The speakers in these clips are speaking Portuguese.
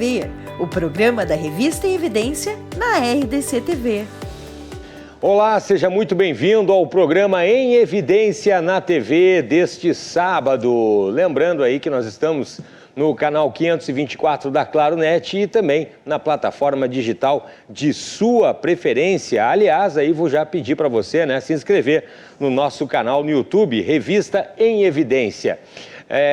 TV, o programa da Revista em Evidência na RDC TV. Olá, seja muito bem-vindo ao programa Em Evidência na TV deste sábado. Lembrando aí que nós estamos no canal 524 da Claro Net e também na plataforma digital de sua preferência. Aliás, aí vou já pedir para você, se inscrever no nosso canal no YouTube, Revista Em Evidência.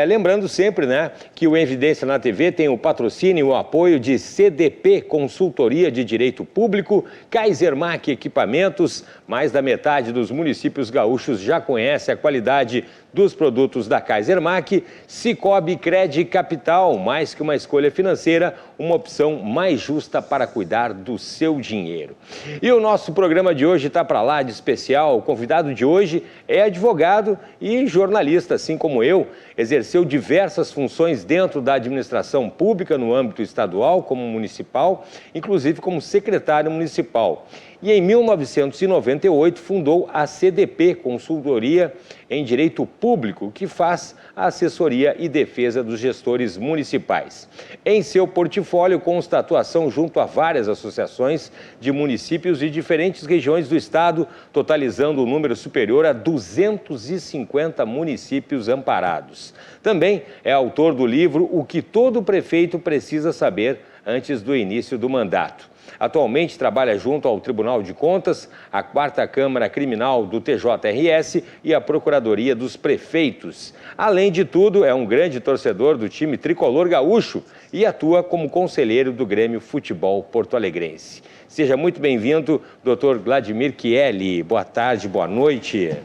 Lembrando sempre, que o Evidência na TV tem o patrocínio e o apoio de CDP Consultoria de Direito Público, Kaisermac Equipamentos. Mais da metade dos municípios gaúchos já conhece a qualidade dos produtos da Kaisermac. Cicobi Cred Capital, mais que uma escolha financeira, uma opção mais justa para cuidar do seu dinheiro. E o nosso programa de hoje está para lá de especial. O convidado de hoje é advogado e jornalista, assim como eu. Exerceu diversas funções dentro da administração pública no âmbito estadual, como municipal, inclusive como secretário municipal. E em 1998 fundou a CDP, Consultoria em Direito Público, que faz a assessoria e defesa dos gestores municipais. Em seu portfólio consta atuação junto a várias associações de municípios de diferentes regiões do estado, totalizando um número superior a 250 municípios amparados. Também é autor do livro O que todo prefeito precisa saber antes do início do mandato. Atualmente trabalha junto ao Tribunal de Contas, a 4ª Câmara Criminal do TJRS e a Procuradoria dos Prefeitos. Além de tudo, é um grande torcedor do time tricolor gaúcho e atua como conselheiro do Grêmio Futebol Porto-Alegrense. Seja muito bem-vindo, Dr. Vladimir Chieli. Boa tarde, boa noite.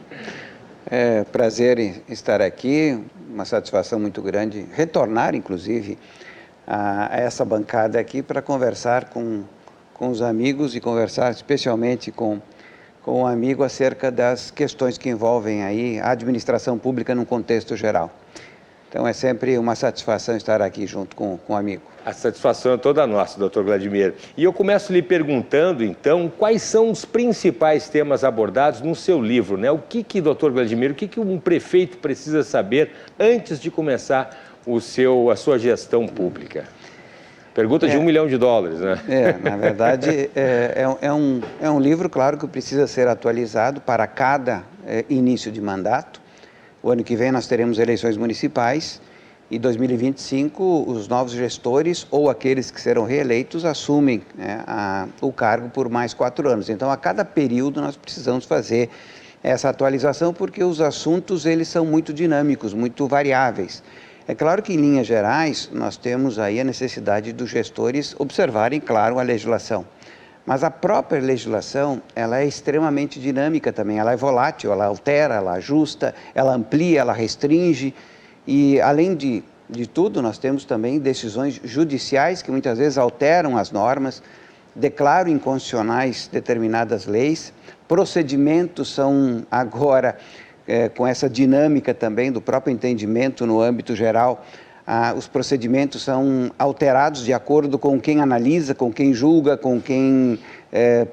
É prazer estar aqui, uma satisfação muito grande, retornar, inclusive, a essa bancada aqui para conversar com os amigos e conversar especialmente com um amigo acerca das questões que envolvem aí a administração pública num contexto geral. Então é sempre uma satisfação estar aqui junto com um amigo. A satisfação é toda nossa, doutor Vladimir. E eu começo lhe perguntando, então, quais são os principais temas abordados no seu livro, O que doutor Vladimir, o que um prefeito precisa saber antes de começar a sua gestão pública? Pergunta de $1 milhão, na verdade, é um livro, claro, que precisa ser atualizado para cada início de mandato. O ano que vem nós teremos eleições municipais e 2025 os novos gestores ou aqueles que serão reeleitos assumem o cargo por mais 4 anos. Então, a cada período nós precisamos fazer essa atualização porque os assuntos eles são muito dinâmicos, muito variáveis. É claro que, em linhas gerais, nós temos aí a necessidade dos gestores observarem, claro, a legislação. Mas a própria legislação, ela é extremamente dinâmica também, ela é volátil, ela altera, ela ajusta, ela amplia, ela restringe. E, além de tudo, nós temos também decisões judiciais que muitas vezes alteram as normas, declaram inconstitucionais determinadas leis, procedimentos são agora... com essa dinâmica também do próprio entendimento no âmbito geral, os procedimentos são alterados de acordo com quem analisa, com quem julga, com quem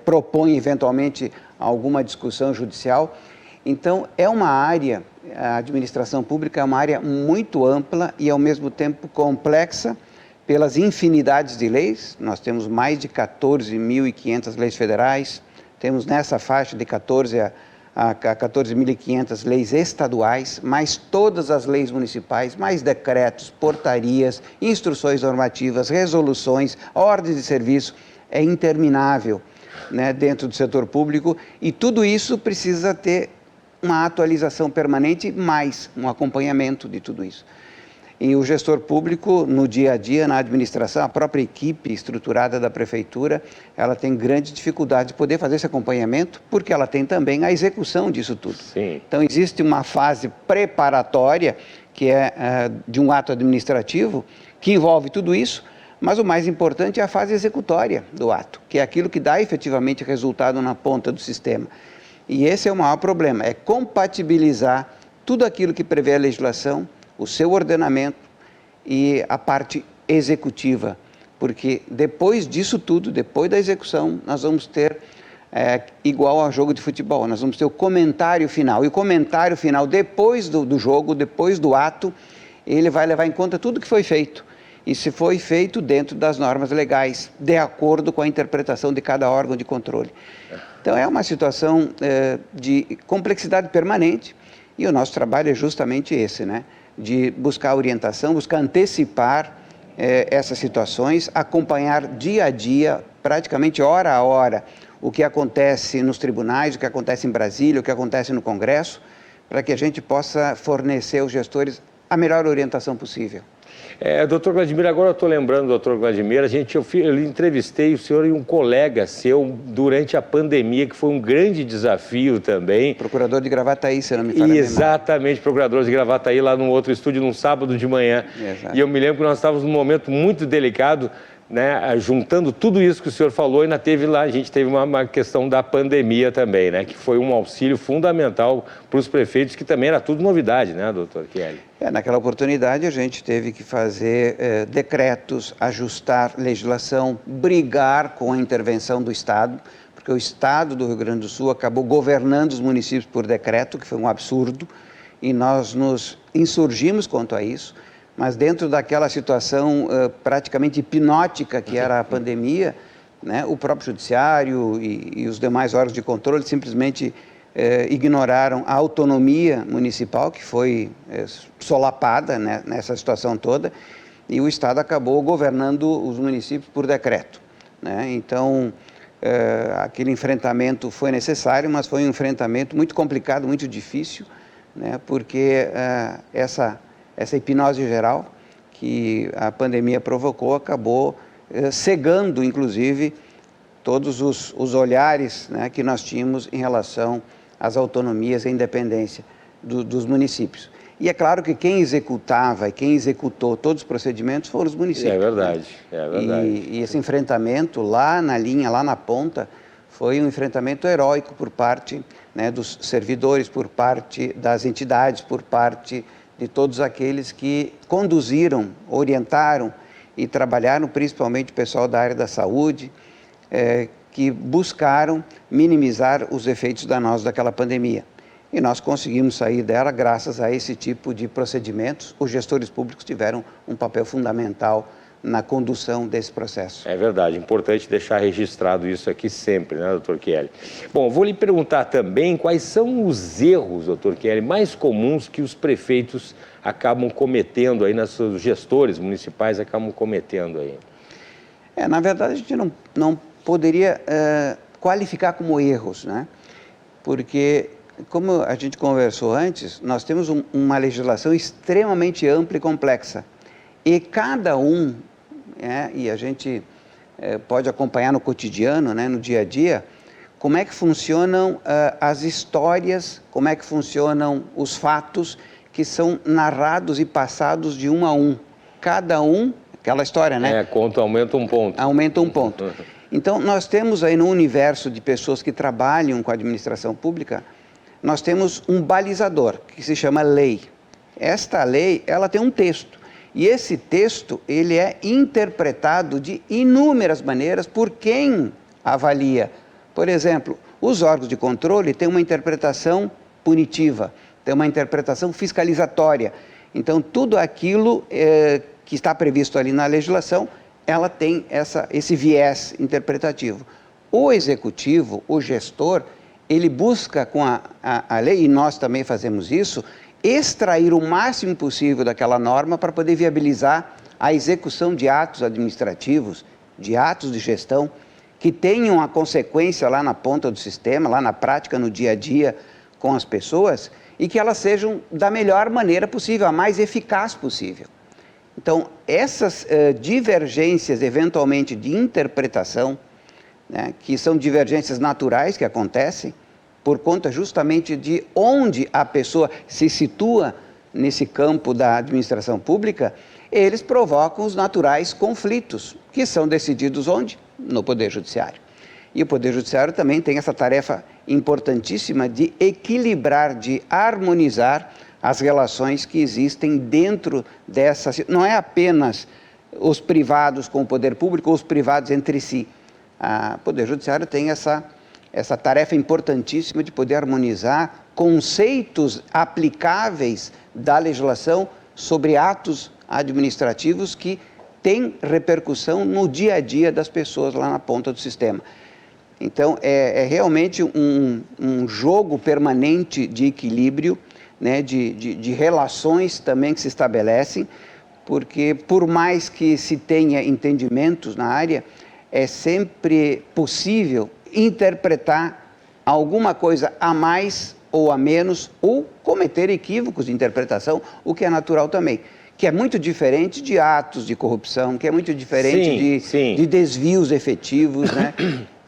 propõe eventualmente alguma discussão judicial. Então, a administração pública é uma área muito ampla e ao mesmo tempo complexa pelas infinidades de leis. Nós temos mais de 14.500 leis federais, temos nessa faixa de 14 a 14.500 leis estaduais, mais todas as leis municipais, mais decretos, portarias, instruções normativas, resoluções, ordens de serviço, é interminável dentro do setor público e tudo isso precisa ter uma atualização permanente, mais um acompanhamento de tudo isso. E o gestor público, no dia a dia, na administração, a própria equipe estruturada da prefeitura, ela tem grande dificuldade de poder fazer esse acompanhamento, porque ela tem também a execução disso tudo. Sim. Então, existe uma fase preparatória, que é de um ato administrativo, que envolve tudo isso, mas o mais importante é a fase executória do ato, que é aquilo que dá efetivamente resultado na ponta do sistema. E esse é o maior problema, é compatibilizar tudo aquilo que prevê a legislação, o seu ordenamento e a parte executiva, porque depois disso tudo, depois da execução, nós vamos ter, igual ao jogo de futebol, nós vamos ter o comentário final, e o comentário final, depois do jogo, depois do ato, ele vai levar em conta tudo que foi feito. e se foi feito dentro das normas legais, de acordo com a interpretação de cada órgão de controle. Então, é uma situação de complexidade permanente, e o nosso trabalho é justamente esse, né? De buscar orientação, buscar antecipar essas situações, acompanhar dia a dia, praticamente hora a hora, o que acontece nos tribunais, o que acontece em Brasília, o que acontece no Congresso, para que a gente possa fornecer aos gestores a melhor orientação possível. Doutor Vladimir, agora eu estou lembrando, doutor Vladimir, eu entrevistei o senhor e um colega seu durante a pandemia, que foi um grande desafio também. Procurador de Gravataí, se não me falha. Exatamente, procurador de Gravataí, lá num outro estúdio, num sábado de manhã. Exato. E eu me lembro que nós estávamos num momento muito delicado, né, juntando tudo isso que o senhor falou, ainda teve lá, a gente teve uma questão da pandemia também, né, que foi um auxílio fundamental para os prefeitos, que também era tudo novidade, né, doutor Kelly? Naquela oportunidade a gente teve que fazer decretos, ajustar legislação, brigar com a intervenção do Estado, porque o Estado do Rio Grande do Sul acabou governando os municípios por decreto, que foi um absurdo, e nós nos insurgimos quanto a isso. Mas dentro daquela situação praticamente hipnótica que era a pandemia, né, o próprio judiciário e os demais órgãos de controle simplesmente ignoraram a autonomia municipal, que foi solapada, né, nessa situação toda, e o Estado acabou governando os municípios por decreto, né? Então, aquele enfrentamento foi necessário, mas foi um enfrentamento muito complicado, muito difícil, né, porque essa hipnose geral que a pandemia provocou acabou cegando, inclusive, todos os olhares, né, que nós tínhamos em relação às autonomias e à independência dos municípios. E é claro que quem executava e quem executou todos os procedimentos foram os municípios. É verdade, né? É verdade. E esse enfrentamento lá na linha, lá na ponta, foi um enfrentamento heróico por parte, né, dos servidores, por parte das entidades, por parte de todos aqueles que conduziram, orientaram e trabalharam, principalmente o pessoal da área da saúde, que buscaram minimizar os efeitos danosos daquela pandemia. E nós conseguimos sair dela graças a esse tipo de procedimentos. Os gestores públicos tiveram um papel fundamental na condução desse processo. É verdade, importante deixar registrado isso aqui sempre, né, doutor Kelly? Bom, vou lhe perguntar também quais são os erros, doutor Kelly, mais comuns que os prefeitos acabam cometendo aí, os gestores municipais acabam cometendo aí. Na verdade, a gente não poderia qualificar como erros, né? Porque, como a gente conversou antes, nós temos uma legislação extremamente ampla e complexa. E cada um, e a gente pode acompanhar no cotidiano, né, no dia a dia, como é que funcionam as histórias, como é que funcionam os fatos que são narrados e passados de um a um. Cada um, aquela história, né? Conta, aumenta um ponto. Aumenta um ponto. Então, nós temos aí no universo de pessoas que trabalham com a administração pública, nós temos um balizador, que se chama lei. Esta lei, ela tem um texto. E esse texto, ele é interpretado de inúmeras maneiras por quem avalia. Por exemplo, os órgãos de controle têm uma interpretação punitiva, tem uma interpretação fiscalizatória. Então, tudo aquilo que está previsto ali na legislação, ela tem esse viés interpretativo. O executivo, o gestor, ele busca com a lei, e nós também fazemos isso, extrair o máximo possível daquela norma para poder viabilizar a execução de atos administrativos, de atos de gestão, que tenham a consequência lá na ponta do sistema, lá na prática, no dia a dia com as pessoas, e que elas sejam da melhor maneira possível, a mais eficaz possível. Então, essas divergências, eventualmente, de interpretação, né, que são divergências naturais que acontecem, por conta justamente de onde a pessoa se situa nesse campo da administração pública, eles provocam os naturais conflitos, que são decididos onde? No Poder Judiciário. E o Poder Judiciário também tem essa tarefa importantíssima de equilibrar, de harmonizar as relações que existem dentro dessa... Não é apenas os privados com o poder público ou os privados entre si. O Poder Judiciário tem essa tarefa importantíssima de poder harmonizar conceitos aplicáveis da legislação sobre atos administrativos que tem repercussão no dia a dia das pessoas lá na ponta do sistema. Então, é realmente um jogo permanente de equilíbrio, né, de relações também que se estabelecem, porque por mais que se tenha entendimentos na área, é sempre possível interpretar alguma coisa a mais ou a menos, ou cometer equívocos de interpretação, o que é natural também. Que é muito diferente de atos de corrupção, que é muito diferente de desvios efetivos, né?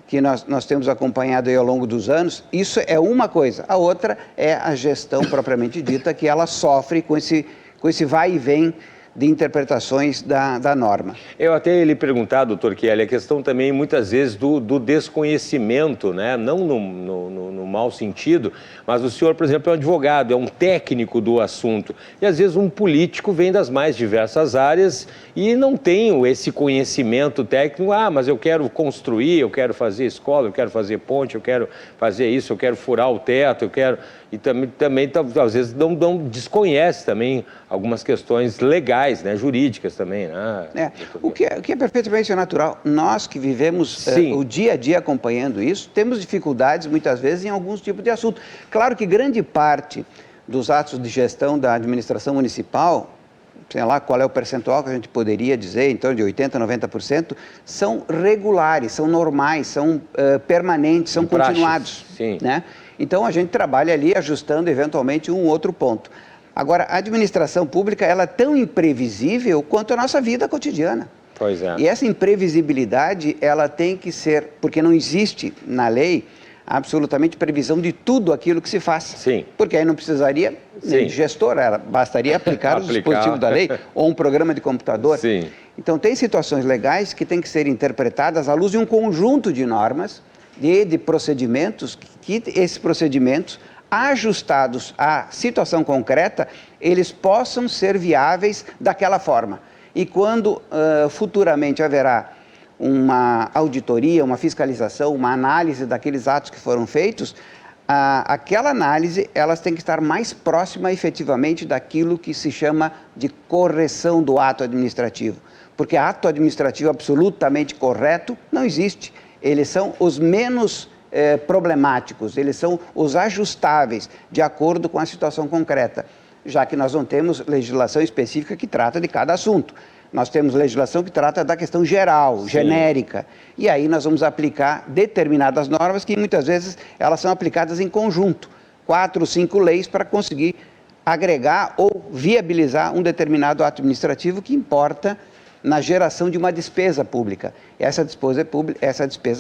Que nós temos acompanhado aí ao longo dos anos. Isso é uma coisa. A outra é a gestão propriamente dita, que ela sofre com esse vai e vem de interpretações da norma. Eu até lhe perguntar, doutor Chieli, a questão também muitas vezes do desconhecimento, né? Não no mau sentido, mas o senhor, por exemplo, é um advogado, é um técnico do assunto, e às vezes um político vem das mais diversas áreas e não tem esse conhecimento técnico. Mas eu quero construir, eu quero fazer escola, eu quero fazer ponte, eu quero fazer isso, eu quero furar o teto, eu quero... E também às vezes não desconhece também algumas questões legais, né, jurídicas também. Né? O que é perfeitamente natural. Nós que vivemos o dia a dia acompanhando isso, temos dificuldades muitas vezes em alguns tipos de assunto. Claro que grande parte dos atos de gestão da administração municipal, sei lá qual é o percentual que a gente poderia dizer, então de 80%, 90%, são regulares, são normais, são permanentes, são continuados. Sim. Né? Então, a gente trabalha ali ajustando eventualmente um outro ponto. Agora, a administração pública, ela é tão imprevisível quanto a nossa vida cotidiana. Pois é. E essa imprevisibilidade, ela tem que ser, porque não existe na lei absolutamente previsão de tudo aquilo que se faz. Sim. Porque aí não precisaria nem de gestor, bastaria aplicar os dispositivos da lei ou um programa de computador. Sim. Então, tem situações legais que têm que ser interpretadas à luz de um conjunto de normas, de procedimentos, que esses procedimentos, ajustados à situação concreta, eles possam ser viáveis daquela forma. E quando futuramente haverá uma auditoria, uma fiscalização, uma análise daqueles atos que foram feitos, aquela análise, elas têm que estar mais próxima efetivamente daquilo que se chama de correção do ato administrativo. Porque ato administrativo absolutamente correto não existe. Eles são os menos problemáticos, eles são os ajustáveis de acordo com a situação concreta, já que nós não temos legislação específica que trata de cada assunto. Nós temos legislação que trata da questão geral, genérica, e aí nós vamos aplicar determinadas normas que muitas vezes elas são aplicadas em conjunto, 4 ou 5 leis para conseguir agregar ou viabilizar um determinado ato administrativo que importa na geração de uma despesa pública. Essa despesa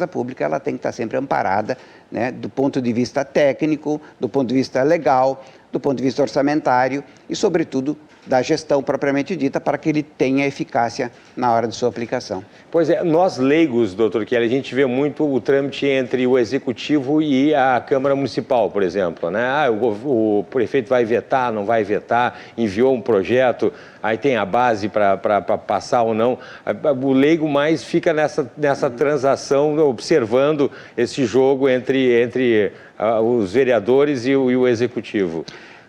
pública ela tem que estar sempre amparada, né, do ponto de vista técnico, do ponto de vista legal, do ponto de vista orçamentário e, sobretudo, da gestão propriamente dita, para que ele tenha eficácia na hora de sua aplicação. Pois é, nós leigos, doutor Chieli, a gente vê muito o trâmite entre o Executivo e a Câmara Municipal, por exemplo, né? O prefeito vai vetar, não vai vetar, enviou um projeto, aí tem a base para passar ou não. O leigo mais fica nessa transação, observando esse jogo entre os vereadores e o Executivo.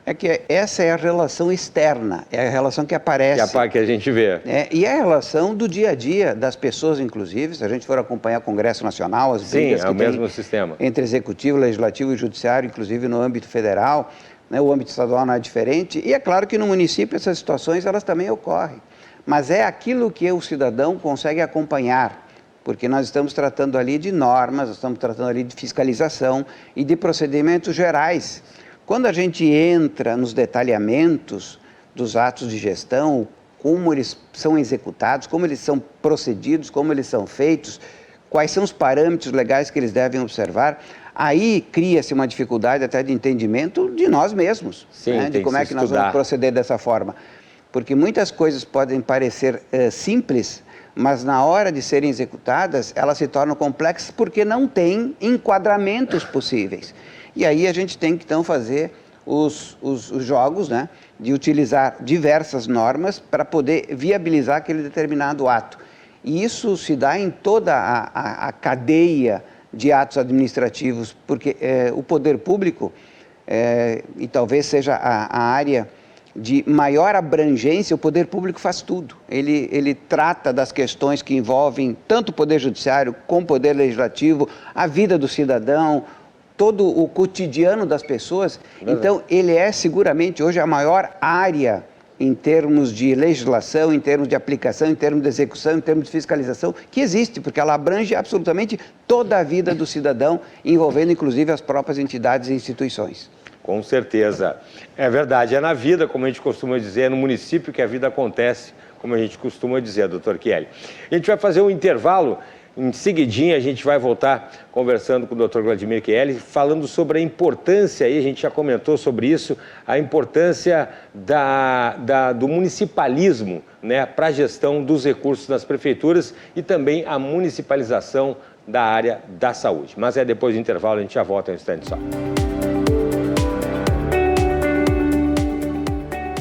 É que essa é a relação externa, é a relação que aparece. Que a gente vê. E é a relação do dia a dia das pessoas, inclusive, se a gente for acompanhar o Congresso Nacional, as brigas que tem o mesmo sistema entre Executivo, Legislativo e Judiciário, inclusive no âmbito federal, né, o âmbito estadual não é diferente, e é claro que no município essas situações elas também ocorrem, mas é aquilo que o cidadão consegue acompanhar, porque nós estamos tratando ali de normas, nós estamos tratando ali de fiscalização e de procedimentos gerais. Quando a gente entra nos detalhamentos dos atos de gestão, como eles são executados, como eles são procedidos, como eles são feitos, quais são os parâmetros legais que eles devem observar, aí cria-se uma dificuldade até de entendimento de nós mesmos, né? De como é que nós vamos proceder dessa forma. Porque muitas coisas podem parecer simples, mas na hora de serem executadas, elas se tornam complexas porque não têm enquadramentos possíveis. E aí a gente tem que, então, fazer os jogos, né, de utilizar diversas normas para poder viabilizar aquele determinado ato. E isso se dá em toda a cadeia de atos administrativos, porque o poder público, e talvez seja a área de maior abrangência, o poder público faz tudo. Ele trata das questões que envolvem tanto o poder judiciário como o poder legislativo, a vida do cidadão, todo o cotidiano das pessoas. Então, ele é seguramente hoje a maior área em termos de legislação, em termos de aplicação, em termos de execução, em termos de fiscalização, que existe, porque ela abrange absolutamente toda a vida do cidadão, envolvendo inclusive as próprias entidades e instituições. Com certeza. É verdade, é na vida, como a gente costuma dizer, é no município que a vida acontece, como a gente costuma dizer, doutor Chieli. A gente vai fazer um intervalo, em seguidinha a gente vai voltar conversando com o doutor Vladimir Chieli, falando sobre a importância, aí a gente já comentou sobre isso, a importância do municipalismo, né, para a gestão dos recursos das prefeituras e também a municipalização da área da saúde. Mas é depois do intervalo, a gente já volta um instante só.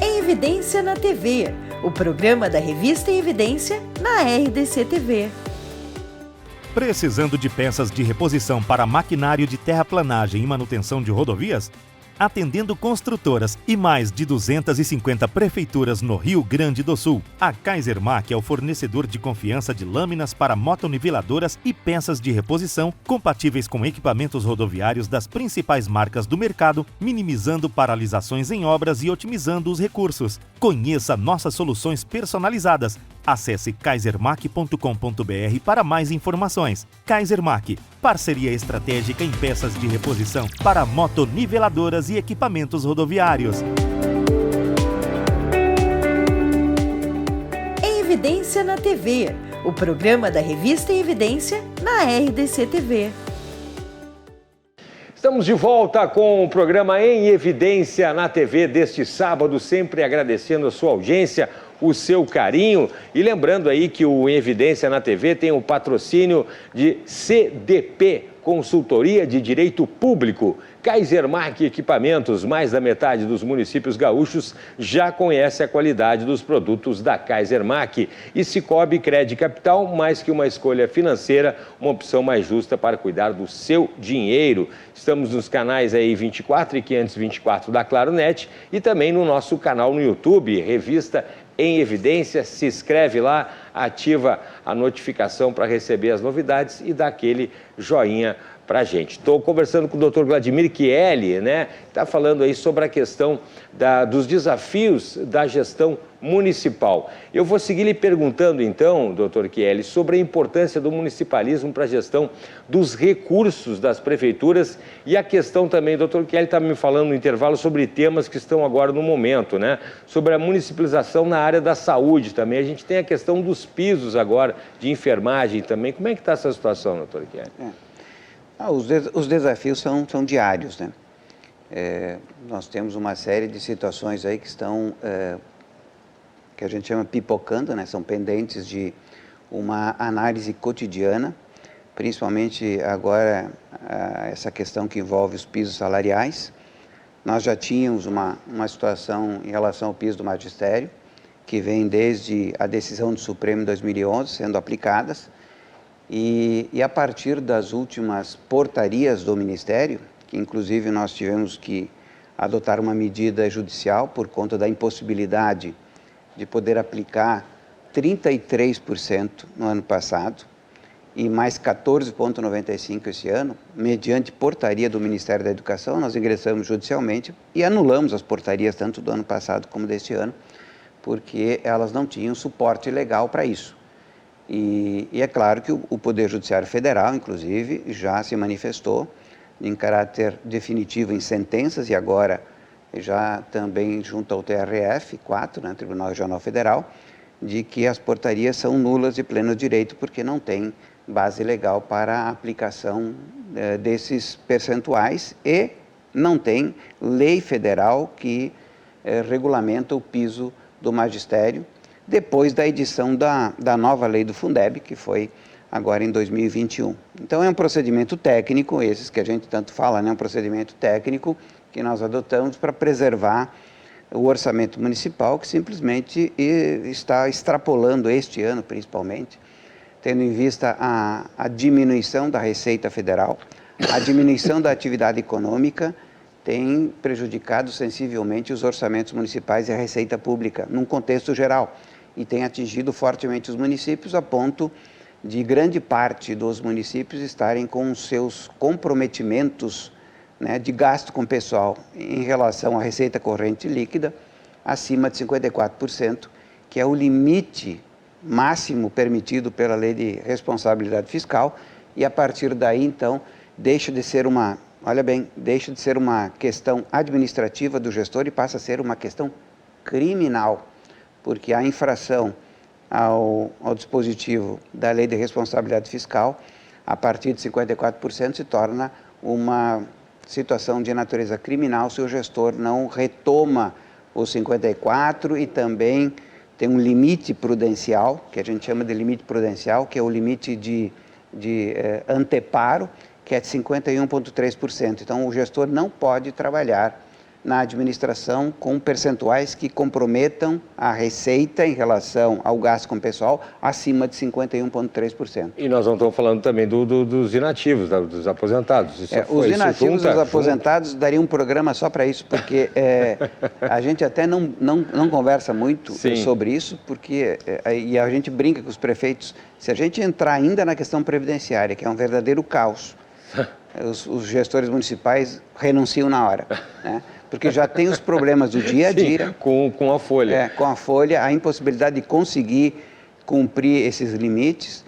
Evidência na TV, o programa da revista Evidência na RDC TV. Precisando de peças de reposição para maquinário de terraplanagem e manutenção de rodovias? Atendendo construtoras e mais de 250 prefeituras no Rio Grande do Sul, a Kaisermac é o fornecedor de confiança de lâminas para motoniveladoras e peças de reposição compatíveis com equipamentos rodoviários das principais marcas do mercado, minimizando paralisações em obras e otimizando os recursos. Conheça nossas soluções personalizadas. Acesse kaisermac.com.br para mais informações. Kaisermac, parceria estratégica em peças de reposição para motoniveladoras e equipamentos rodoviários. Evidência na TV, o programa da revista Evidência na RDC TV. Estamos de volta com o programa Em Evidência na TV deste sábado, sempre agradecendo a sua audiência, o seu carinho e lembrando aí que o Em Evidência na TV tem o patrocínio de CDP, Consultoria de Direito Público. Kaisermac Equipamentos, mais da metade dos municípios gaúchos já conhece a qualidade dos produtos da Kaisermac. E Cicobi Crédito Capital, mais que uma escolha financeira, uma opção mais justa para cuidar do seu dinheiro. Estamos nos canais aí 24 e 524 da Claro Net e também no nosso canal no YouTube, Revista Em Evidência. Se inscreve lá, ativa a notificação para receber as novidades e dá aquele joinha para a gente. Estou conversando com o Dr. Vladimir Chieli, né? Está falando aí sobre a questão dos desafios da gestão municipal. Eu vou seguir lhe perguntando então, Dr. Chieli, sobre a importância do municipalismo para a gestão dos recursos das prefeituras e a questão também, Dr. Chieli está me falando no intervalo sobre temas que estão agora no momento, né? Sobre a municipalização na área da saúde também. A gente tem a questão dos pisos agora, de enfermagem também. Como é que está essa situação, Dr. Chieli? Os desafios são diários, né? Nós temos uma série de situações aí que estão, que a gente chama pipocando, né? São pendentes de uma análise cotidiana, principalmente agora essa questão que envolve os pisos salariais. Nós já tínhamos uma situação em relação ao piso do magistério, que vem desde a decisão do Supremo em 2011 sendo aplicadas, e a partir das últimas portarias do Ministério, que inclusive nós tivemos que adotar uma medida judicial por conta da impossibilidade de poder aplicar 33% no ano passado e mais 14,95% esse ano, mediante portaria do Ministério da Educação, nós ingressamos judicialmente e anulamos as portarias tanto do ano passado como deste ano, porque elas não tinham suporte legal para isso. E é claro que o Poder Judiciário Federal, inclusive, já se manifestou em caráter definitivo em sentenças e agora já também junto ao TRF-4, né, Tribunal Regional Federal, de que as portarias são nulas de pleno direito porque não tem base legal para a aplicação desses percentuais e não tem lei federal que regulamenta o piso do magistério, depois da edição da nova lei do Fundeb, que foi agora em 2021. Então é um procedimento técnico, esses que a gente tanto fala, né? Um procedimento técnico que nós adotamos para preservar o orçamento municipal, que simplesmente está extrapolando este ano, principalmente, tendo em vista a diminuição da receita federal, a diminuição da atividade econômica tem prejudicado sensivelmente os orçamentos municipais e a receita pública, num contexto geral, e tem atingido fortemente os municípios a ponto de grande parte dos municípios estarem com os seus comprometimentos, né, de gasto com pessoal em relação à receita corrente líquida acima de 54%, que é o limite máximo permitido pela Lei de Responsabilidade Fiscal, e a partir daí, então, deixa de ser uma questão administrativa do gestor e passa a ser uma questão criminal, porque a infração ao dispositivo da Lei de Responsabilidade Fiscal, a partir de 54%, se torna uma situação de natureza criminal se o gestor não retoma os 54% e também tem um limite prudencial, que a gente chama de limite prudencial, que é o limite de anteparo, que é de 51,3%. Então, o gestor não pode trabalhar na administração com percentuais que comprometam a receita em relação ao gasto com pessoal acima de 51,3%. E nós não estamos falando também dos inativos, dos aposentados. Os inativos e os aposentados daria um programa só para isso, porque a gente até não conversa muito sobre isso, porque e a gente brinca com os prefeitos. Se a gente entrar ainda na questão previdenciária, que é um verdadeiro caos, os gestores municipais renunciam na hora, né? Porque já tem os problemas do dia a dia. Sim, com a folha. Com a folha, a impossibilidade de conseguir cumprir esses limites.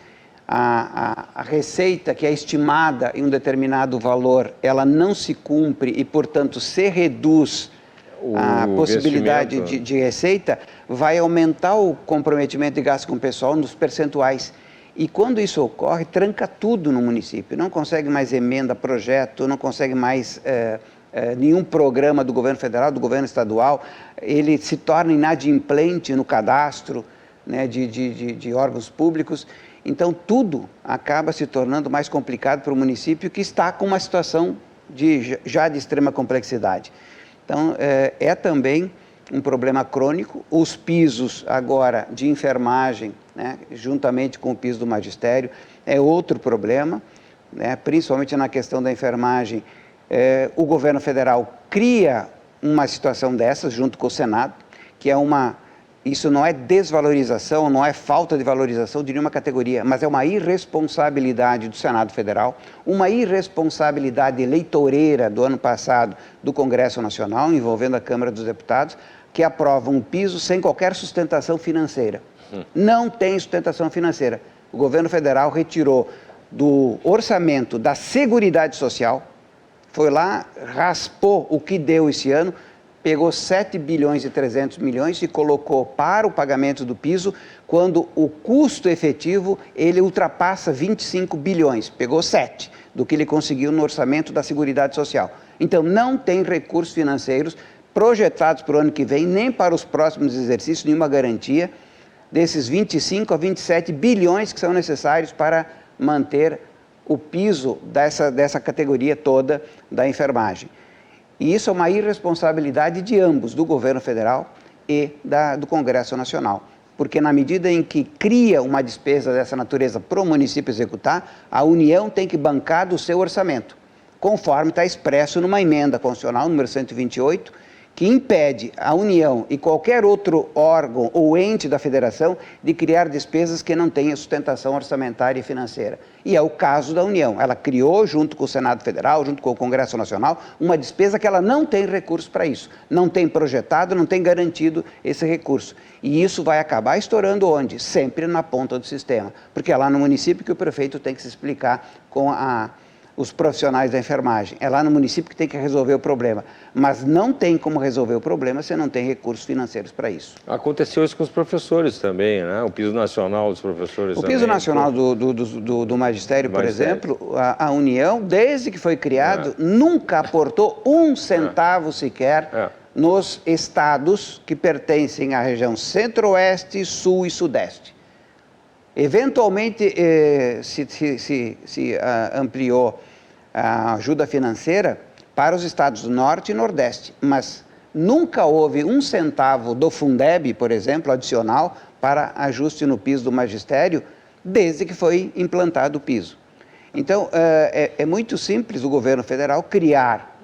A receita que é estimada em um determinado valor, ela não se cumpre e, portanto, se reduz a possibilidade de receita, vai aumentar o comprometimento de gasto com o pessoal nos percentuais. E quando isso ocorre, tranca tudo no município. Não consegue mais emenda, projeto, não consegue mais nenhum programa do governo federal, do governo estadual. Ele se torna inadimplente no cadastro, né, de órgãos públicos. Então, tudo acaba se tornando mais complicado para o município, que está com uma situação já de extrema complexidade. Então, é também um problema crônico. Os pisos agora de enfermagem, né, juntamente com o piso do magistério, é outro problema, né, principalmente na questão da enfermagem. O governo federal cria uma situação dessas junto com o Senado, que é isso não é desvalorização, não é falta de valorização de nenhuma categoria, mas é uma irresponsabilidade do Senado Federal, uma irresponsabilidade eleitoreira do ano passado do Congresso Nacional, envolvendo a Câmara dos Deputados, que aprova um piso sem qualquer sustentação financeira. Não tem sustentação financeira. O governo federal retirou do orçamento da Seguridade Social, foi lá, raspou o que deu esse ano, pegou 7 bilhões e 300 milhões e colocou para o pagamento do piso, quando o custo efetivo, ele ultrapassa 25 bilhões, pegou 7 do que ele conseguiu no orçamento da Seguridade Social. Então, não tem recursos financeiros projetados para o ano que vem, nem para os próximos exercícios, nenhuma garantia desses 25 a 27 bilhões que são necessários para manter o piso dessa categoria toda da enfermagem. E isso é uma irresponsabilidade de ambos, do governo federal e do Congresso Nacional. Porque na medida em que cria uma despesa dessa natureza para o município executar, a União tem que bancar do seu orçamento, conforme está expresso numa emenda constitucional, número 128, que impede a União e qualquer outro órgão ou ente da federação de criar despesas que não tenham sustentação orçamentária e financeira. E é o caso da União. Ela criou, junto com o Senado Federal, junto com o Congresso Nacional, uma despesa que ela não tem recurso para isso. Não tem projetado, não tem garantido esse recurso. E isso vai acabar estourando onde? Sempre na ponta do sistema. Porque é lá no município que o prefeito tem que se explicar com os profissionais da enfermagem. É lá no município que tem que resolver o problema. Mas não tem como resolver o problema se não tem recursos financeiros para isso. Aconteceu isso com os professores também, né? O piso nacional dos professores também. O piso nacional do magistério, por exemplo, a União, desde que foi criado, nunca aportou um centavo sequer nos estados que pertencem à região centro-oeste, sul e sudeste. Eventualmente, se ampliou a ajuda financeira para os estados do norte e nordeste, mas nunca houve um centavo do Fundeb, por exemplo, adicional para ajuste no piso do magistério, desde que foi implantado o piso. Então, é muito simples o governo federal criar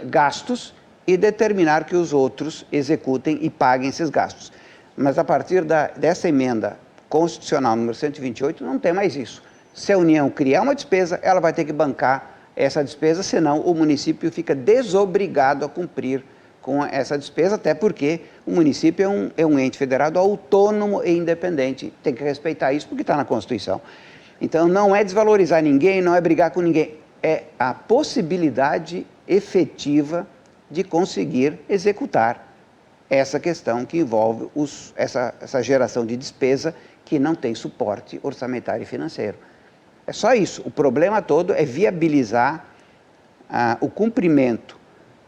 gastos e determinar que os outros executem e paguem esses gastos. Mas a partir dessa emenda constitucional número 128, não tem mais isso. Se a União criar uma despesa, ela vai ter que bancar essa despesa, senão o município fica desobrigado a cumprir com essa despesa, até porque o município é um ente federado autônomo e independente. Tem que respeitar isso porque está na Constituição. Então, não é desvalorizar ninguém, não é brigar com ninguém. É a possibilidade efetiva de conseguir executar essa questão que envolve essa geração de despesa que não tem suporte orçamentário e financeiro. É só isso. O problema todo é viabilizar o cumprimento,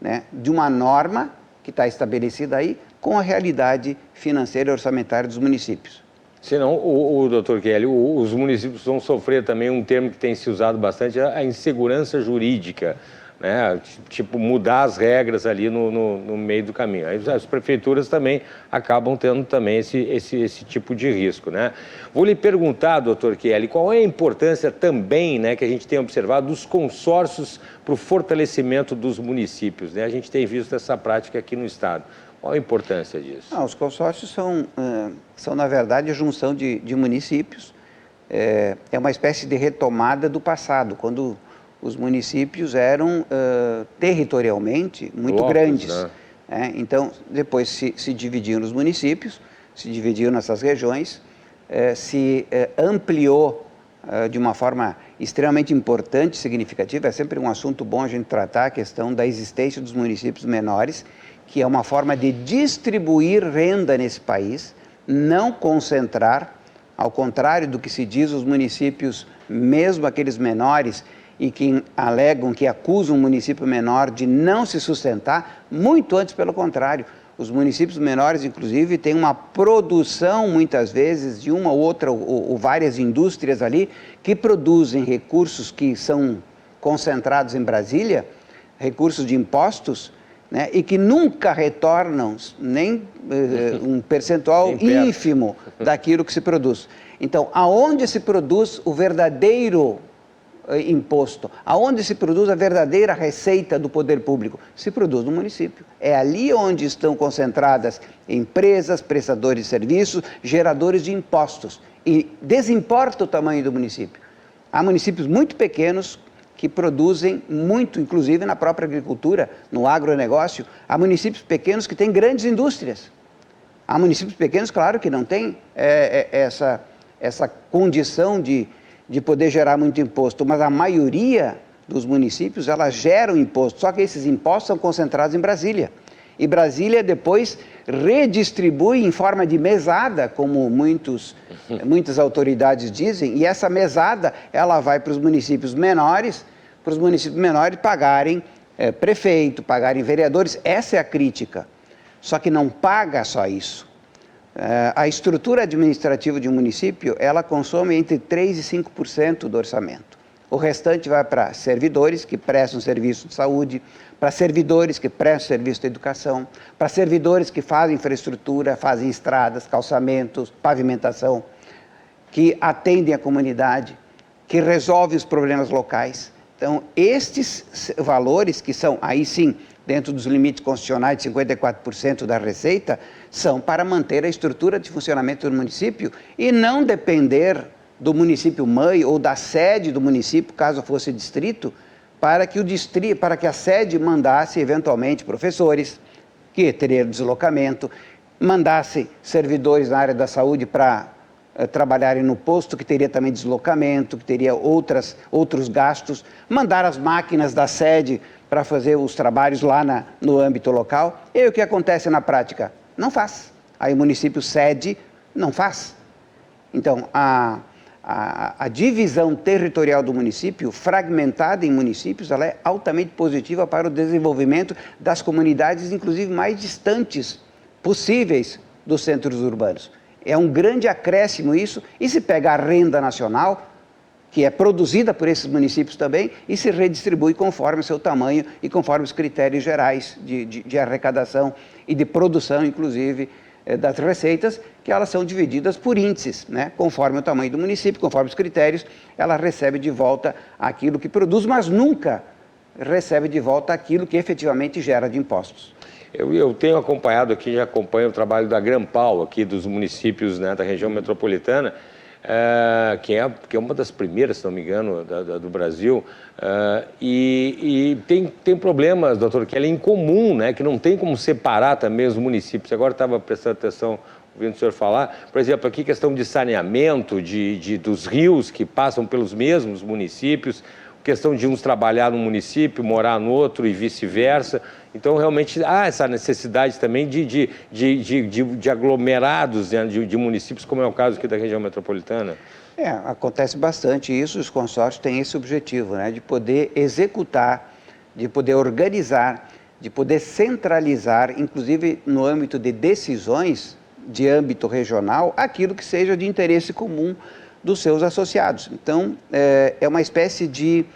né, de uma norma que está estabelecida aí com a realidade financeira e orçamentária dos municípios. Senão, o doutor Kelly, os municípios vão sofrer também um termo que tem se usado bastante, a insegurança jurídica, né? Tipo, mudar as regras ali no meio do caminho. Aí as prefeituras também acabam tendo também esse tipo de risco, né? Vou lhe perguntar, doutor Kelly, qual é a importância também, né, que a gente tem observado dos consórcios para o fortalecimento dos municípios, né? A gente tem visto essa prática aqui no estado. Qual a importância disso? Os consórcios são, na verdade, a junção de municípios. É uma espécie de retomada do passado, quando os municípios eram territorialmente muito blocos, grandes. Né? Então, depois se dividiram os municípios, se dividiram nessas regiões, se ampliou de uma forma extremamente importante, significativa. É sempre um assunto bom a gente tratar a questão da existência dos municípios menores, que é uma forma de distribuir renda nesse país, não concentrar, ao contrário do que se diz, os municípios, mesmo aqueles menores, e que alegam, que acusam o município menor de não se sustentar, muito antes pelo contrário. Os municípios menores, inclusive, têm uma produção, muitas vezes, de uma ou outra, ou várias indústrias ali, que produzem recursos que são concentrados em Brasília, recursos de impostos, né, e que nunca retornam nem um percentual ínfimo daquilo que se produz. Então, aonde se produz o verdadeiro imposto, aonde se produz a verdadeira receita do poder público? Se produz no município. É ali onde estão concentradas empresas, prestadores de serviços, geradores de impostos. E desimporta o tamanho do município. Há municípios muito pequenos que produzem muito, inclusive na própria agricultura, no agronegócio. Há municípios pequenos que têm grandes indústrias. Há municípios pequenos, claro, que não têm essa condição de poder gerar muito imposto, mas a maioria dos municípios, elas geram imposto, só que esses impostos são concentrados em Brasília. E Brasília depois redistribui em forma de mesada, como muitas autoridades dizem, e essa mesada, ela vai para os municípios menores pagarem prefeito, pagarem vereadores. Essa é a crítica. Só que não paga só isso. A estrutura administrativa de um município, ela consome entre 3% e 5% do orçamento. O restante vai para servidores que prestam serviço de saúde, para servidores que prestam serviço de educação, para servidores que fazem infraestrutura, fazem estradas, calçamentos, pavimentação, que atendem a comunidade, que resolvem os problemas locais. Então, estes valores, que são, aí sim, dentro dos limites constitucionais de 54% da receita, são para manter a estrutura de funcionamento do município e não depender do município mãe ou da sede do município, caso fosse distrito, para que a sede mandasse eventualmente professores, que teriam deslocamento, mandasse servidores na área da saúde para trabalharem no posto, que teria também deslocamento, que teria outros gastos, mandar as máquinas da sede para fazer os trabalhos lá no âmbito local. E o que acontece na prática? Não faz. Aí o município cede, não faz. Então, a divisão territorial do município, fragmentada em municípios, ela é altamente positiva para o desenvolvimento das comunidades, inclusive mais distantes possíveis dos centros urbanos. É um grande acréscimo isso, e se pega a renda nacional, que é produzida por esses municípios também, e se redistribui conforme o seu tamanho e conforme os critérios gerais de arrecadação e de produção, inclusive, das receitas, que elas são divididas por índices, né? Conforme o tamanho do município, conforme os critérios, ela recebe de volta aquilo que produz, mas nunca recebe de volta aquilo que efetivamente gera de impostos. Eu tenho acompanhado aqui, já acompanho o trabalho da Grampal, aqui dos municípios, né, da região metropolitana, que é uma das primeiras, se não me engano, do Brasil, e tem problemas, doutor, que é incomum, né, que não tem como separar também os municípios. Agora estava prestando atenção, ouvindo o senhor falar, por exemplo, aqui questão de saneamento, dos rios que passam pelos mesmos municípios, questão de uns trabalhar num município, morar no outro e vice-versa. Então, realmente, há essa necessidade também de aglomerados, né, de municípios, como é o caso aqui da região metropolitana. Acontece bastante isso, e os consórcios têm esse objetivo, né, de poder executar, de poder organizar, de poder centralizar, inclusive no âmbito de decisões de âmbito regional, aquilo que seja de interesse comum dos seus associados. Então, é uma espécie de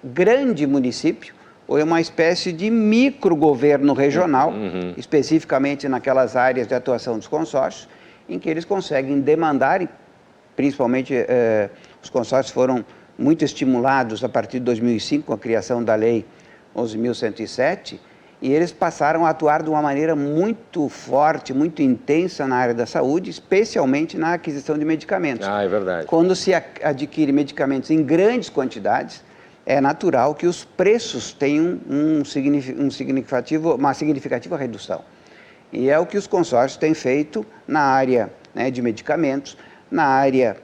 grande município, ou é uma espécie de microgoverno regional, especificamente naquelas áreas de atuação dos consórcios, em que eles conseguem demandar, e principalmente os consórcios foram muito estimulados a partir de 2005, com a criação da Lei 11.107, e eles passaram a atuar de uma maneira muito forte, muito intensa na área da saúde, especialmente na aquisição de medicamentos. É verdade. Quando se adquire medicamentos em grandes quantidades, é natural que os preços tenham uma significativa redução. E é o que os consórcios têm feito na área, né, de medicamentos, na área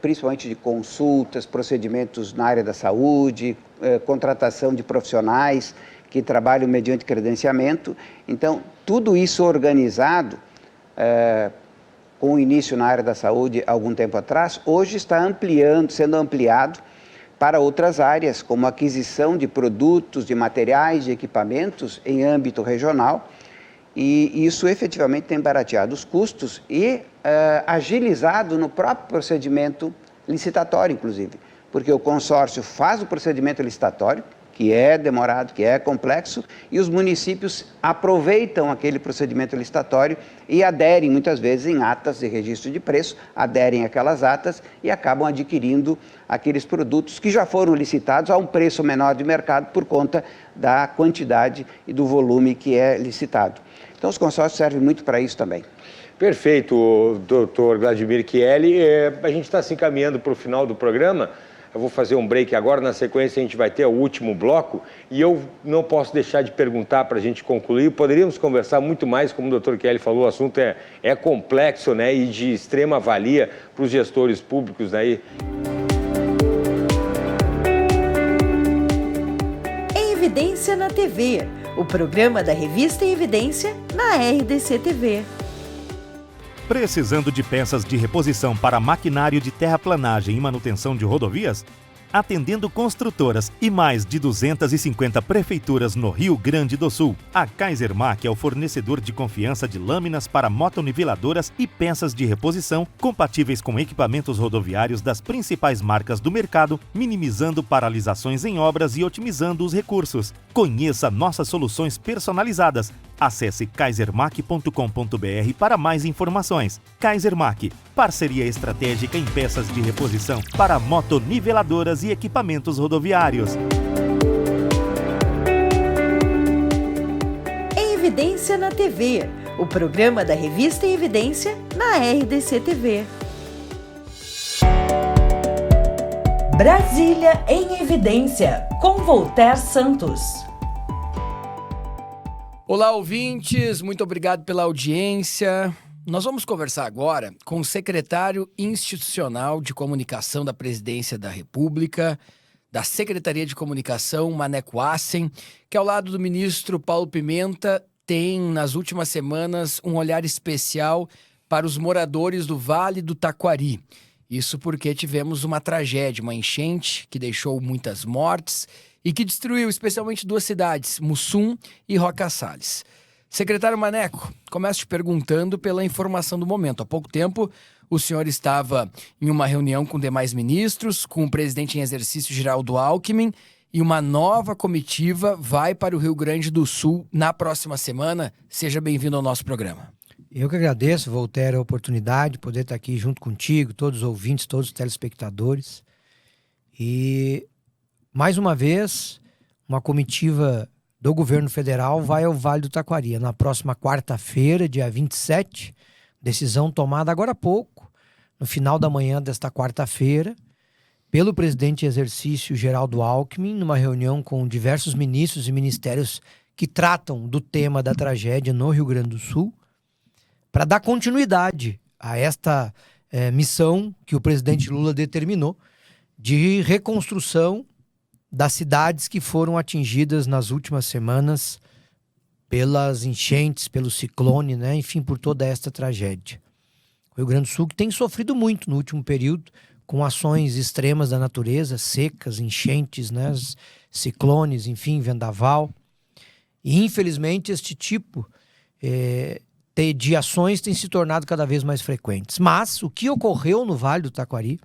principalmente de consultas, procedimentos na área da saúde, contratação de profissionais que trabalham mediante credenciamento. Então, tudo isso organizado, com o início na área da saúde algum tempo atrás, hoje está sendo ampliado para outras áreas, como aquisição de produtos, de materiais, de equipamentos em âmbito regional, e isso efetivamente tem barateado os custos e agilizado no próprio procedimento licitatório, inclusive, porque o consórcio faz o procedimento licitatório, que é demorado, que é complexo, e os municípios aproveitam aquele procedimento licitatório e aderem, muitas vezes, em atas de registro de preço, aderem àquelas atas e acabam adquirindo aqueles produtos que já foram licitados a um preço menor de mercado por conta da quantidade e do volume que é licitado. Então, os consórcios servem muito para isso também. Perfeito, doutor Vladimir Chieli. A gente está se encaminhando para o final do programa. Eu vou fazer um break agora, na sequência a gente vai ter o último bloco e eu não posso deixar de perguntar para a gente concluir. Poderíamos conversar muito mais, como o doutor Chieli falou, o assunto é complexo, né, e de extrema valia para os gestores públicos aí. Em Evidência na TV, o programa da revista Em Evidência na RDC TV. Precisando de peças de reposição para maquinário de terraplanagem e manutenção de rodovias? Atendendo construtoras e mais de 250 prefeituras no Rio Grande do Sul, a Kaisermac é o fornecedor de confiança de lâminas para motoniveladoras e peças de reposição compatíveis com equipamentos rodoviários das principais marcas do mercado, minimizando paralisações em obras e otimizando os recursos. Conheça nossas soluções personalizadas. Acesse kaisermac.com.br para mais informações. Kaisermac, parceria estratégica em peças de reposição para motoniveladoras e equipamentos rodoviários. Em Evidência na TV, o programa da revista Em Evidência na RDC TV. Brasília em Evidência, com Voltaire Santos. Olá, ouvintes, muito obrigado pela audiência. Nós vamos conversar agora com o secretário institucional de comunicação da Presidência da República, da Secretaria de Comunicação, Maneco Hassen, que ao lado do ministro Paulo Pimenta tem, nas últimas semanas, um olhar especial para os moradores do Vale do Taquari. Isso porque tivemos uma tragédia, uma enchente que deixou muitas mortes e que destruiu especialmente duas cidades, Mussum e Roca Salles. Secretário Maneco, começo te perguntando pela informação do momento. Há pouco tempo, o senhor estava em uma reunião com demais ministros, com o presidente em exercício Geraldo Alckmin, e uma nova comitiva vai para o Rio Grande do Sul na próxima semana. Seja bem-vindo ao nosso programa. Eu que agradeço, Voltaire, a oportunidade de poder estar aqui junto contigo, todos os ouvintes, todos os telespectadores. E, mais uma vez, uma comitiva do governo federal vai ao Vale do Taquari. Na próxima quarta-feira, dia 27, decisão tomada agora há pouco, no final da manhã desta quarta-feira, pelo presidente em exercício Geraldo Alckmin, numa reunião com diversos ministros e ministérios que tratam do tema da tragédia no Rio Grande do Sul, para dar continuidade a esta missão que o presidente Lula determinou de reconstrução das cidades que foram atingidas nas últimas semanas pelas enchentes, pelo ciclone, né? Enfim, por toda esta tragédia. O Rio Grande do Sul que tem sofrido muito no último período com ações extremas da natureza, secas, enchentes, né? Ciclones, enfim, vendaval. E, infelizmente, este tipo de ações tem se tornado cada vez mais frequentes. Mas o que ocorreu no Vale do Taquari,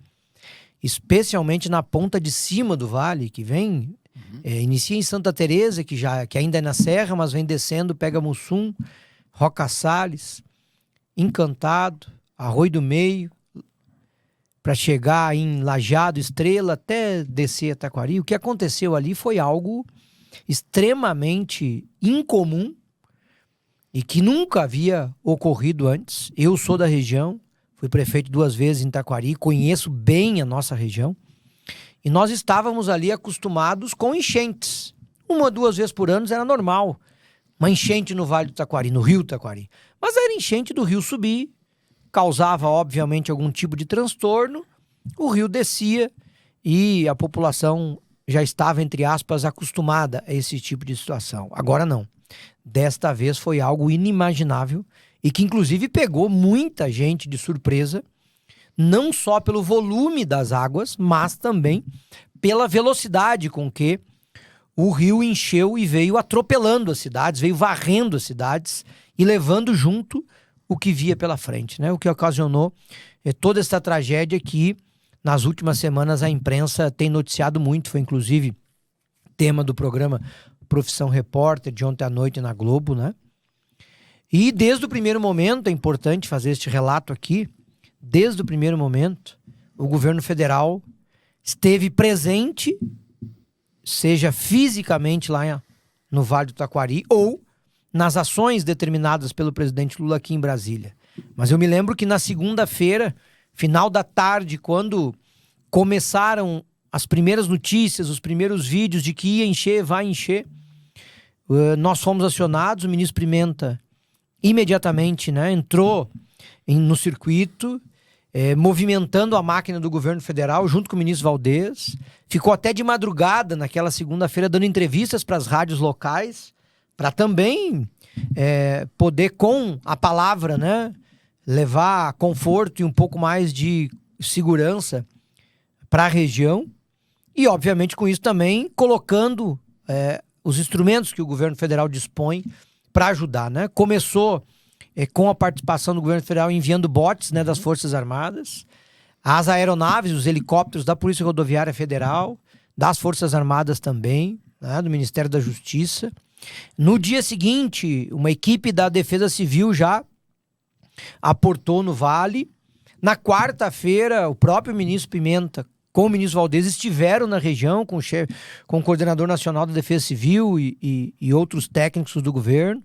especialmente na ponta de cima do vale, que vem, inicia em Santa Teresa, que ainda é na serra, mas vem descendo, pega Mussum, Roca Salles, Encantado, Arroio do Meio, para chegar em Lajeado, Estrela, até descer a Taquari. O que aconteceu ali foi algo extremamente incomum e que nunca havia ocorrido antes. Eu sou da região, fui prefeito 2 vezes em Taquari, conheço bem a nossa região. E nós estávamos ali acostumados com enchentes. 1 ou 2 vezes por ano era normal. Uma enchente no Vale do Taquari, no Rio Taquari. Mas era enchente do rio subir, causava, obviamente, algum tipo de transtorno. O rio descia e a população já estava, entre aspas, acostumada a esse tipo de situação. Agora não. Desta vez foi algo inimaginável e que, inclusive, pegou muita gente de surpresa, não só pelo volume das águas, mas também pela velocidade com que o rio encheu e veio atropelando as cidades, veio varrendo as cidades e levando junto o que via pela frente, né? O que ocasionou toda essa tragédia que, nas últimas semanas, a imprensa tem noticiado muito. Foi, inclusive, tema do programa Profissão Repórter de ontem à noite na Globo, né? E desde o primeiro momento, é importante fazer este relato aqui, desde o primeiro momento, o governo federal esteve presente, seja fisicamente lá no Vale do Taquari ou nas ações determinadas pelo presidente Lula aqui em Brasília. Mas eu me lembro que na segunda-feira, final da tarde, quando começaram as primeiras notícias, os primeiros vídeos de que ia encher, vai encher, nós fomos acionados, o ministro Pimenta imediatamente, né, entrou no circuito, movimentando a máquina do governo federal junto com o ministro Valdez, ficou até de madrugada naquela segunda-feira dando entrevistas para as rádios locais, para também poder, com a palavra, né, levar conforto e um pouco mais de segurança para a região e, obviamente, com isso também colocando os instrumentos que o governo federal dispõe para ajudar, né? Começou com a participação do governo federal enviando botes, né, das Forças Armadas, as aeronaves, os helicópteros da Polícia Rodoviária Federal, das Forças Armadas também, né, do Ministério da Justiça. No dia seguinte, uma equipe da Defesa Civil já aportou no Vale. Na quarta-feira, o próprio ministro Pimenta com o ministro Valdez estiveram na região com o coordenador nacional da Defesa Civil e outros técnicos do governo.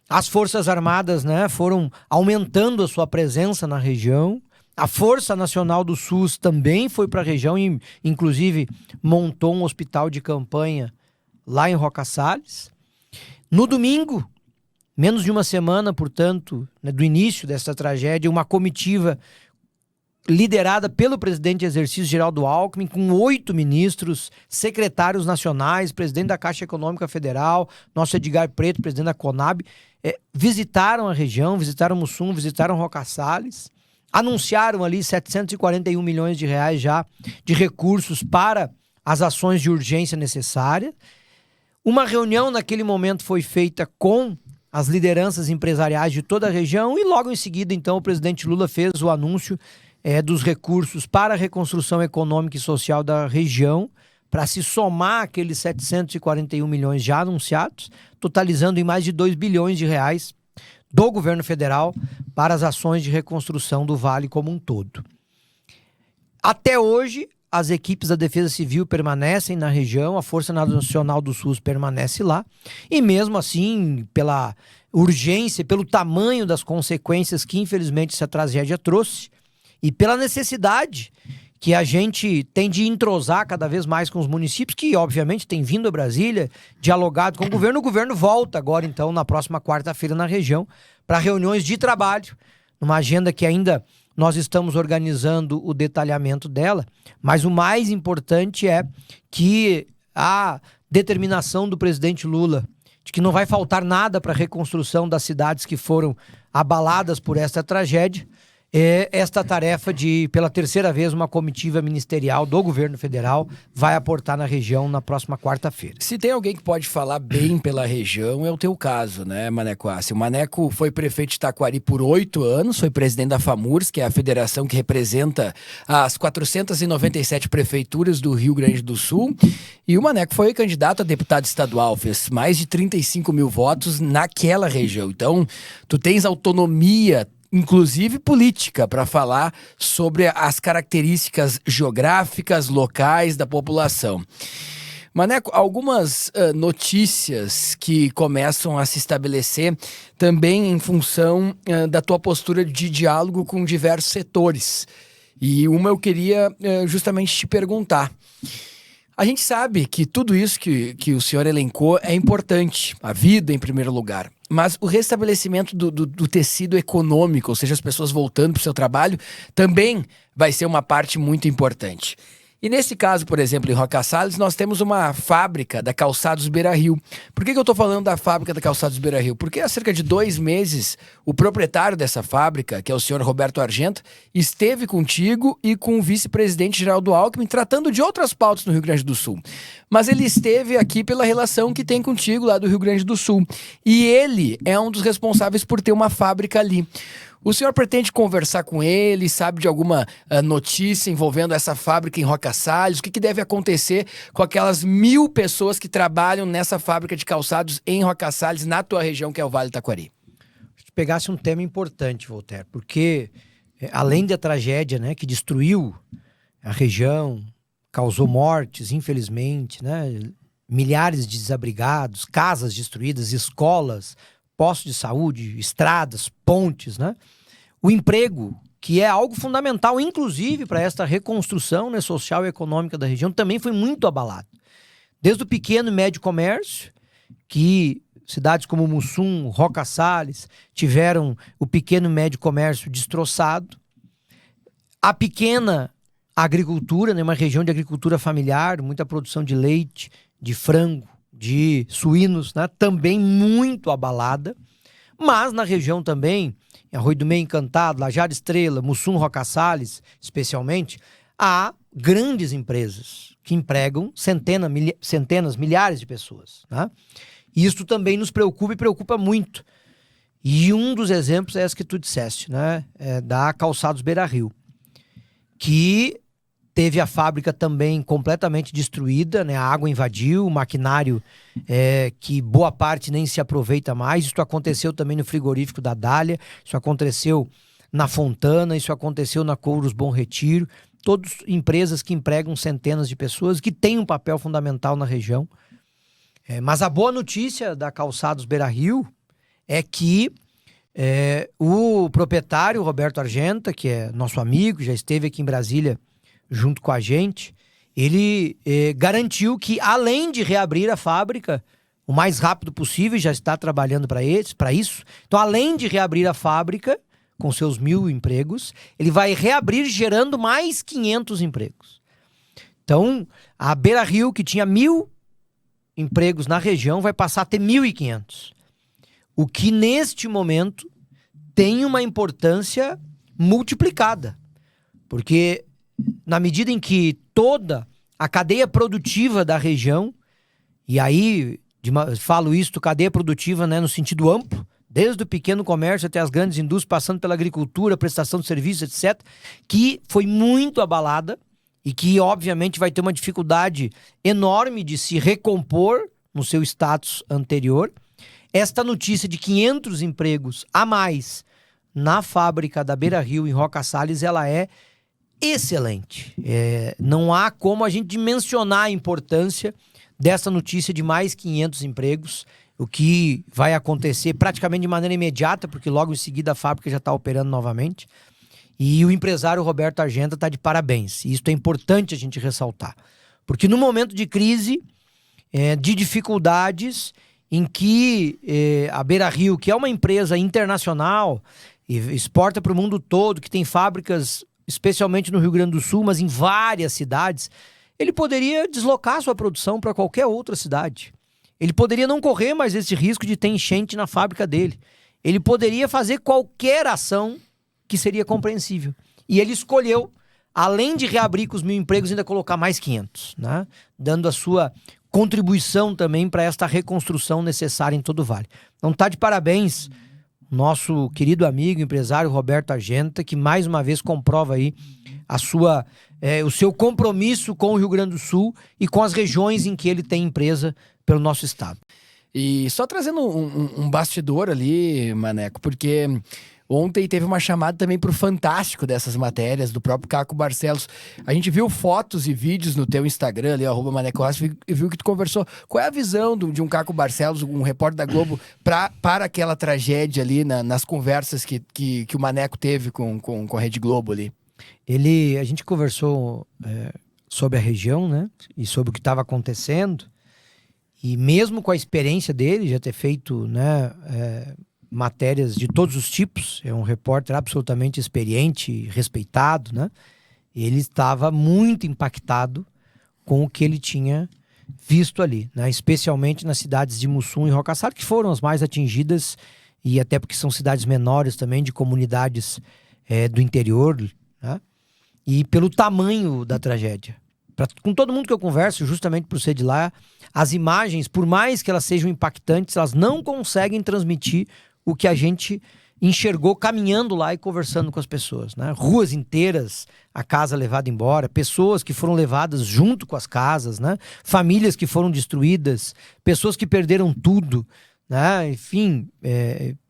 As Forças Armadas, né, foram aumentando a sua presença na região. A Força Nacional do SUS também foi para a região e, inclusive, montou um hospital de campanha lá em Roca Salles. No domingo, menos de uma semana, portanto, né, do início dessa tragédia, uma comitiva liderada pelo presidente em exercício Geraldo Alckmin, com 8 ministros, secretários nacionais, presidente da Caixa Econômica Federal, nosso Edgar Preto, presidente da Conab, visitaram a região, visitaram Mussum, visitaram Roca Salles, anunciaram ali 741 milhões de reais já de recursos para as ações de urgência necessárias. Uma reunião naquele momento foi feita com as lideranças empresariais de toda a região e logo em seguida, então, o presidente Lula fez o anúncio dos recursos para a reconstrução econômica e social da região, para se somar aqueles 741 milhões já anunciados, totalizando em mais de 2 bilhões de reais do governo federal para as ações de reconstrução do Vale como um todo. Até hoje, as equipes da Defesa Civil permanecem na região, a Força Nacional do SUS permanece lá, e mesmo assim, pela urgência, pelo tamanho das consequências que infelizmente essa tragédia trouxe, e pela necessidade que a gente tem de entrosar cada vez mais com os municípios, que obviamente tem vindo a Brasília, dialogado com o governo volta agora então na próxima quarta-feira na região, para reuniões de trabalho, numa agenda que ainda nós estamos organizando o detalhamento dela, mas o mais importante é que a determinação do presidente Lula de que não vai faltar nada para a reconstrução das cidades que foram abaladas por esta tragédia, esta tarefa de, pela terceira vez, uma comitiva ministerial do governo federal vai aportar na região na próxima quarta-feira. Se tem alguém que pode falar bem pela região, é o teu caso, né, Maneco Assi? O Maneco foi prefeito de Taquari por 8 anos, foi presidente da FAMURS, que é a federação que representa as 497 prefeituras do Rio Grande do Sul, e o Maneco foi candidato a deputado estadual, fez mais de 35 mil votos naquela região. Então, tu tens autonomia, inclusive política, para falar sobre as características geográficas, locais da população. Maneco, algumas notícias que começam a se estabelecer também em função da tua postura de diálogo com diversos setores. E uma eu queria justamente te perguntar. A gente sabe que tudo isso que o senhor elencou é importante, a vida em primeiro lugar. Mas o restabelecimento do tecido econômico, ou seja, as pessoas voltando para o seu trabalho, também vai ser uma parte muito importante. E nesse caso, por exemplo, em Roca Salles, nós temos uma fábrica da Calçados Beira-Rio. Por que eu estou falando da fábrica da Calçados Beira-Rio? Porque há cerca de 2 meses, o proprietário dessa fábrica, que é o senhor Roberto Argento, esteve contigo e com o vice-presidente Geraldo Alckmin, tratando de outras pautas no Rio Grande do Sul. Mas ele esteve aqui pela relação que tem contigo lá do Rio Grande do Sul. E ele é um dos responsáveis por ter uma fábrica ali. O senhor pretende conversar com ele? Sabe de alguma notícia envolvendo essa fábrica em Roca Salles? O que deve acontecer com aquelas 1.000 pessoas que trabalham nessa fábrica de calçados em Roca Salles, na tua região, que é o Vale do Taquari? Se pegasse um tema importante, Voltaire, porque além da tragédia, né, que destruiu a região, causou mortes, infelizmente, né, milhares de desabrigados, casas destruídas, escolas, postos de saúde, estradas, pontes, né? O emprego, que é algo fundamental, inclusive para esta reconstrução, né, social e econômica da região, também foi muito abalado. Desde o pequeno e médio comércio, que cidades como Mussum, Roca Salles, tiveram o pequeno e médio comércio destroçado. A pequena agricultura, né, uma região de agricultura familiar, muita produção de leite, de frango, de suínos, né, também muito abalada, mas na região também, em Arroio do Meio Encantado, Lajada Estrela, Mussum, Roca Salles, especialmente, há grandes empresas que empregam centenas, milhares de pessoas, né? Isso também nos preocupa e preocupa muito. E um dos exemplos é esse que tu disseste, né, da Calçados Beira-Rio, que teve a fábrica também completamente destruída, né? A água invadiu, o maquinário que boa parte nem se aproveita mais. Isso aconteceu também no frigorífico da Dália, isso aconteceu na Fontana, isso aconteceu na Couros Bom Retiro. Todas empresas que empregam centenas de pessoas, que têm um papel fundamental na região. Mas a boa notícia da Calçados Beira-Rio é que o proprietário, Roberto Argenta, que é nosso amigo, já esteve aqui em Brasília junto com a gente, ele garantiu que, além de reabrir a fábrica o mais rápido possível, já está trabalhando para isso. Então, além de reabrir a fábrica com seus 1.000 empregos, ele vai reabrir gerando mais 500 empregos. Então, a Beira-Rio, que tinha 1.000 empregos na região, vai passar a ter 1.500. O que, neste momento, tem uma importância multiplicada. Porque na medida em que toda a cadeia produtiva da região, e aí falo isso, cadeia produtiva, né, no sentido amplo, desde o pequeno comércio até as grandes indústrias, passando pela agricultura, prestação de serviços, etc., que foi muito abalada e que, obviamente, vai ter uma dificuldade enorme de se recompor no seu status anterior. Esta notícia de 500 empregos a mais na fábrica da Beira-Rio, em Roca Salles, ela é excelente. Não há como a gente dimensionar a importância dessa notícia de mais 500 empregos, o que vai acontecer praticamente de maneira imediata, porque logo em seguida a fábrica já está operando novamente. E o empresário Roberto Argenta está de parabéns. E isso é importante a gente ressaltar. Porque no momento de crise, de dificuldades, em que a Beira Rio, que é uma empresa internacional, e exporta para o mundo todo, que tem fábricas especialmente no Rio Grande do Sul, mas em várias cidades, ele poderia deslocar sua produção para qualquer outra cidade. Ele poderia não correr mais esse risco de ter enchente na fábrica dele. Ele poderia fazer qualquer ação que seria compreensível. E ele escolheu, além de reabrir com os 1.000 empregos, ainda colocar mais 500, né? Dando a sua contribuição também para esta reconstrução necessária em todo o Vale. Então está de parabéns nosso querido amigo, empresário Roberto Argenta, que mais uma vez comprova aí o seu compromisso com o Rio Grande do Sul e com as regiões em que ele tem empresa pelo nosso estado. E só trazendo um bastidor ali, Maneco, porque ontem teve uma chamada também pro Fantástico dessas matérias, do próprio Caco Barcelos. A gente viu fotos e vídeos no teu Instagram ali, @ManecoRossi, e viu que tu conversou. Qual é a visão de um Caco Barcelos, um repórter da Globo, para aquela tragédia ali, nas conversas que o Maneco teve com a Rede Globo ali? A gente conversou sobre a região, né? E sobre o que estava acontecendo. E mesmo com a experiência dele, já ter feito, né, matérias de todos os tipos, é um repórter absolutamente experiente, respeitado, né? Ele estava muito impactado com o que ele tinha visto ali, né? Especialmente nas cidades de Mussum e Rocaçara, que foram as mais atingidas, e até porque são cidades menores também, de comunidades do interior, né? E pelo tamanho da tragédia. Com todo mundo que eu converso, justamente por ser de lá, as imagens, por mais que elas sejam impactantes, elas não conseguem transmitir o que a gente enxergou caminhando lá e conversando com as pessoas, né? Ruas inteiras, a casa levada embora, pessoas que foram levadas junto com as casas, né? Famílias que foram destruídas, pessoas que perderam tudo, né? Enfim,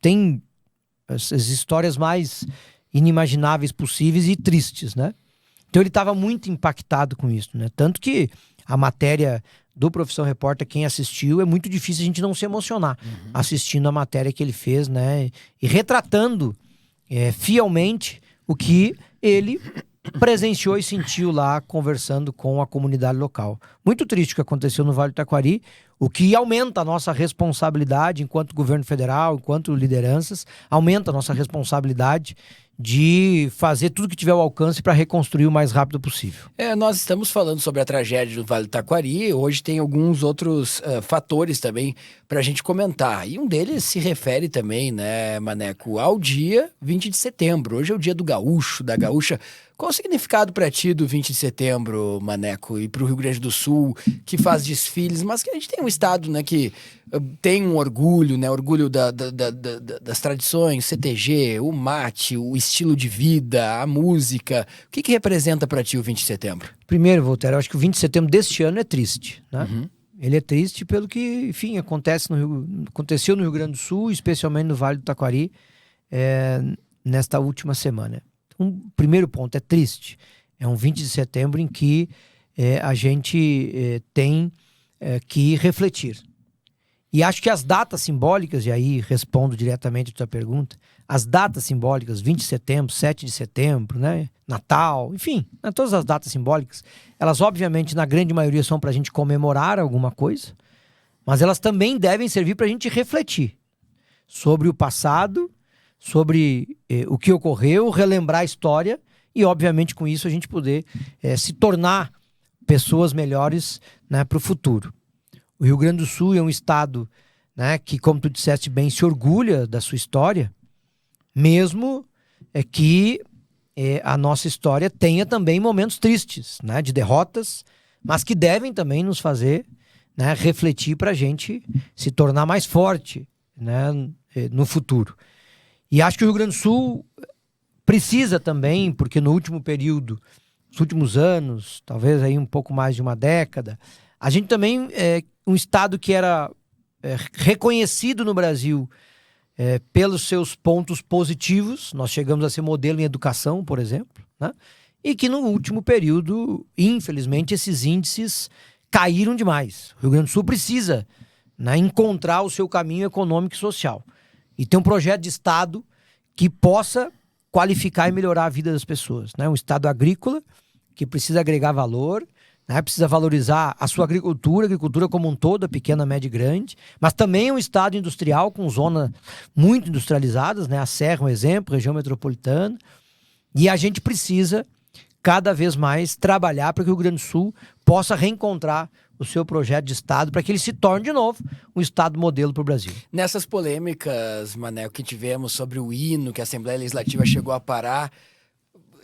tem as histórias mais inimagináveis possíveis e tristes, né? Então ele estava muito impactado com isso, né? Tanto que a matéria do Profissão Repórter, quem assistiu, é muito difícil a gente não se emocionar assistindo a matéria que ele fez, né? E retratando fielmente o que ele presenciou e sentiu lá conversando com a comunidade local. Muito triste o que aconteceu no Vale do Taquari, o que aumenta a nossa responsabilidade enquanto governo federal, enquanto lideranças, aumenta a nossa responsabilidade de fazer tudo que tiver ao alcance para reconstruir o mais rápido possível. Nós estamos falando sobre a tragédia do Vale do Taquari. Hoje tem alguns outros fatores também para a gente comentar. E um deles se refere também, né, Maneco, ao dia 20 de setembro. Hoje é o dia do gaúcho, da gaúcha. Qual o significado para ti do 20 de setembro, Maneco, e para o Rio Grande do Sul, que faz desfiles, mas que a gente tem um estado, né, que tem um orgulho, né, orgulho das tradições, CTG, o mate, o estilo de vida, a música. O que representa para ti o 20 de setembro? Primeiro, Voltaire, eu acho que o 20 de setembro deste ano é triste, né? Ele é triste pelo que, enfim, aconteceu no Rio Grande do Sul, especialmente no Vale do Taquari, nesta última semana. Primeiro ponto, é triste. É um 20 de setembro em que a gente tem que refletir. E acho que as datas simbólicas, e aí respondo diretamente a tua pergunta, as datas simbólicas, 20 de setembro, 7 de setembro, né, Natal, enfim, né, todas as datas simbólicas, elas obviamente na grande maioria são para a gente comemorar alguma coisa, mas elas também devem servir para a gente refletir sobre o passado, sobre o que ocorreu, relembrar a história e, obviamente, com isso a gente poder se tornar pessoas melhores, né, para o futuro. O Rio Grande do Sul é um estado, né, que, como tu disseste bem, se orgulha da sua história, mesmo que a nossa história tenha também momentos tristes, né, de derrotas, mas que devem também nos fazer, né, refletir para a gente se tornar mais forte, né, no futuro. E acho que o Rio Grande do Sul precisa também, porque no último período, nos últimos anos, talvez aí um pouco mais de uma década, a gente também um estado que era reconhecido no Brasil pelos seus pontos positivos. Nós chegamos a ser modelo em educação, por exemplo, né? e que no último período, infelizmente, esses índices caíram demais. O Rio Grande do Sul precisa, né, encontrar o seu caminho econômico e social. E ter um projeto de Estado que possa qualificar e melhorar a vida das pessoas, né? Um Estado agrícola que precisa agregar valor, né? Precisa valorizar a sua agricultura como um todo, a pequena, média e grande, mas também um Estado industrial com zonas muito industrializadas, né? A Serra é um exemplo, região metropolitana. E a gente precisa cada vez mais trabalhar para que o Rio Grande do Sul possa reencontrar o seu projeto de Estado para que ele se torne de novo um Estado modelo para o Brasil. Nessas polêmicas, Mané, que tivemos sobre o hino que a Assembleia Legislativa chegou a parar,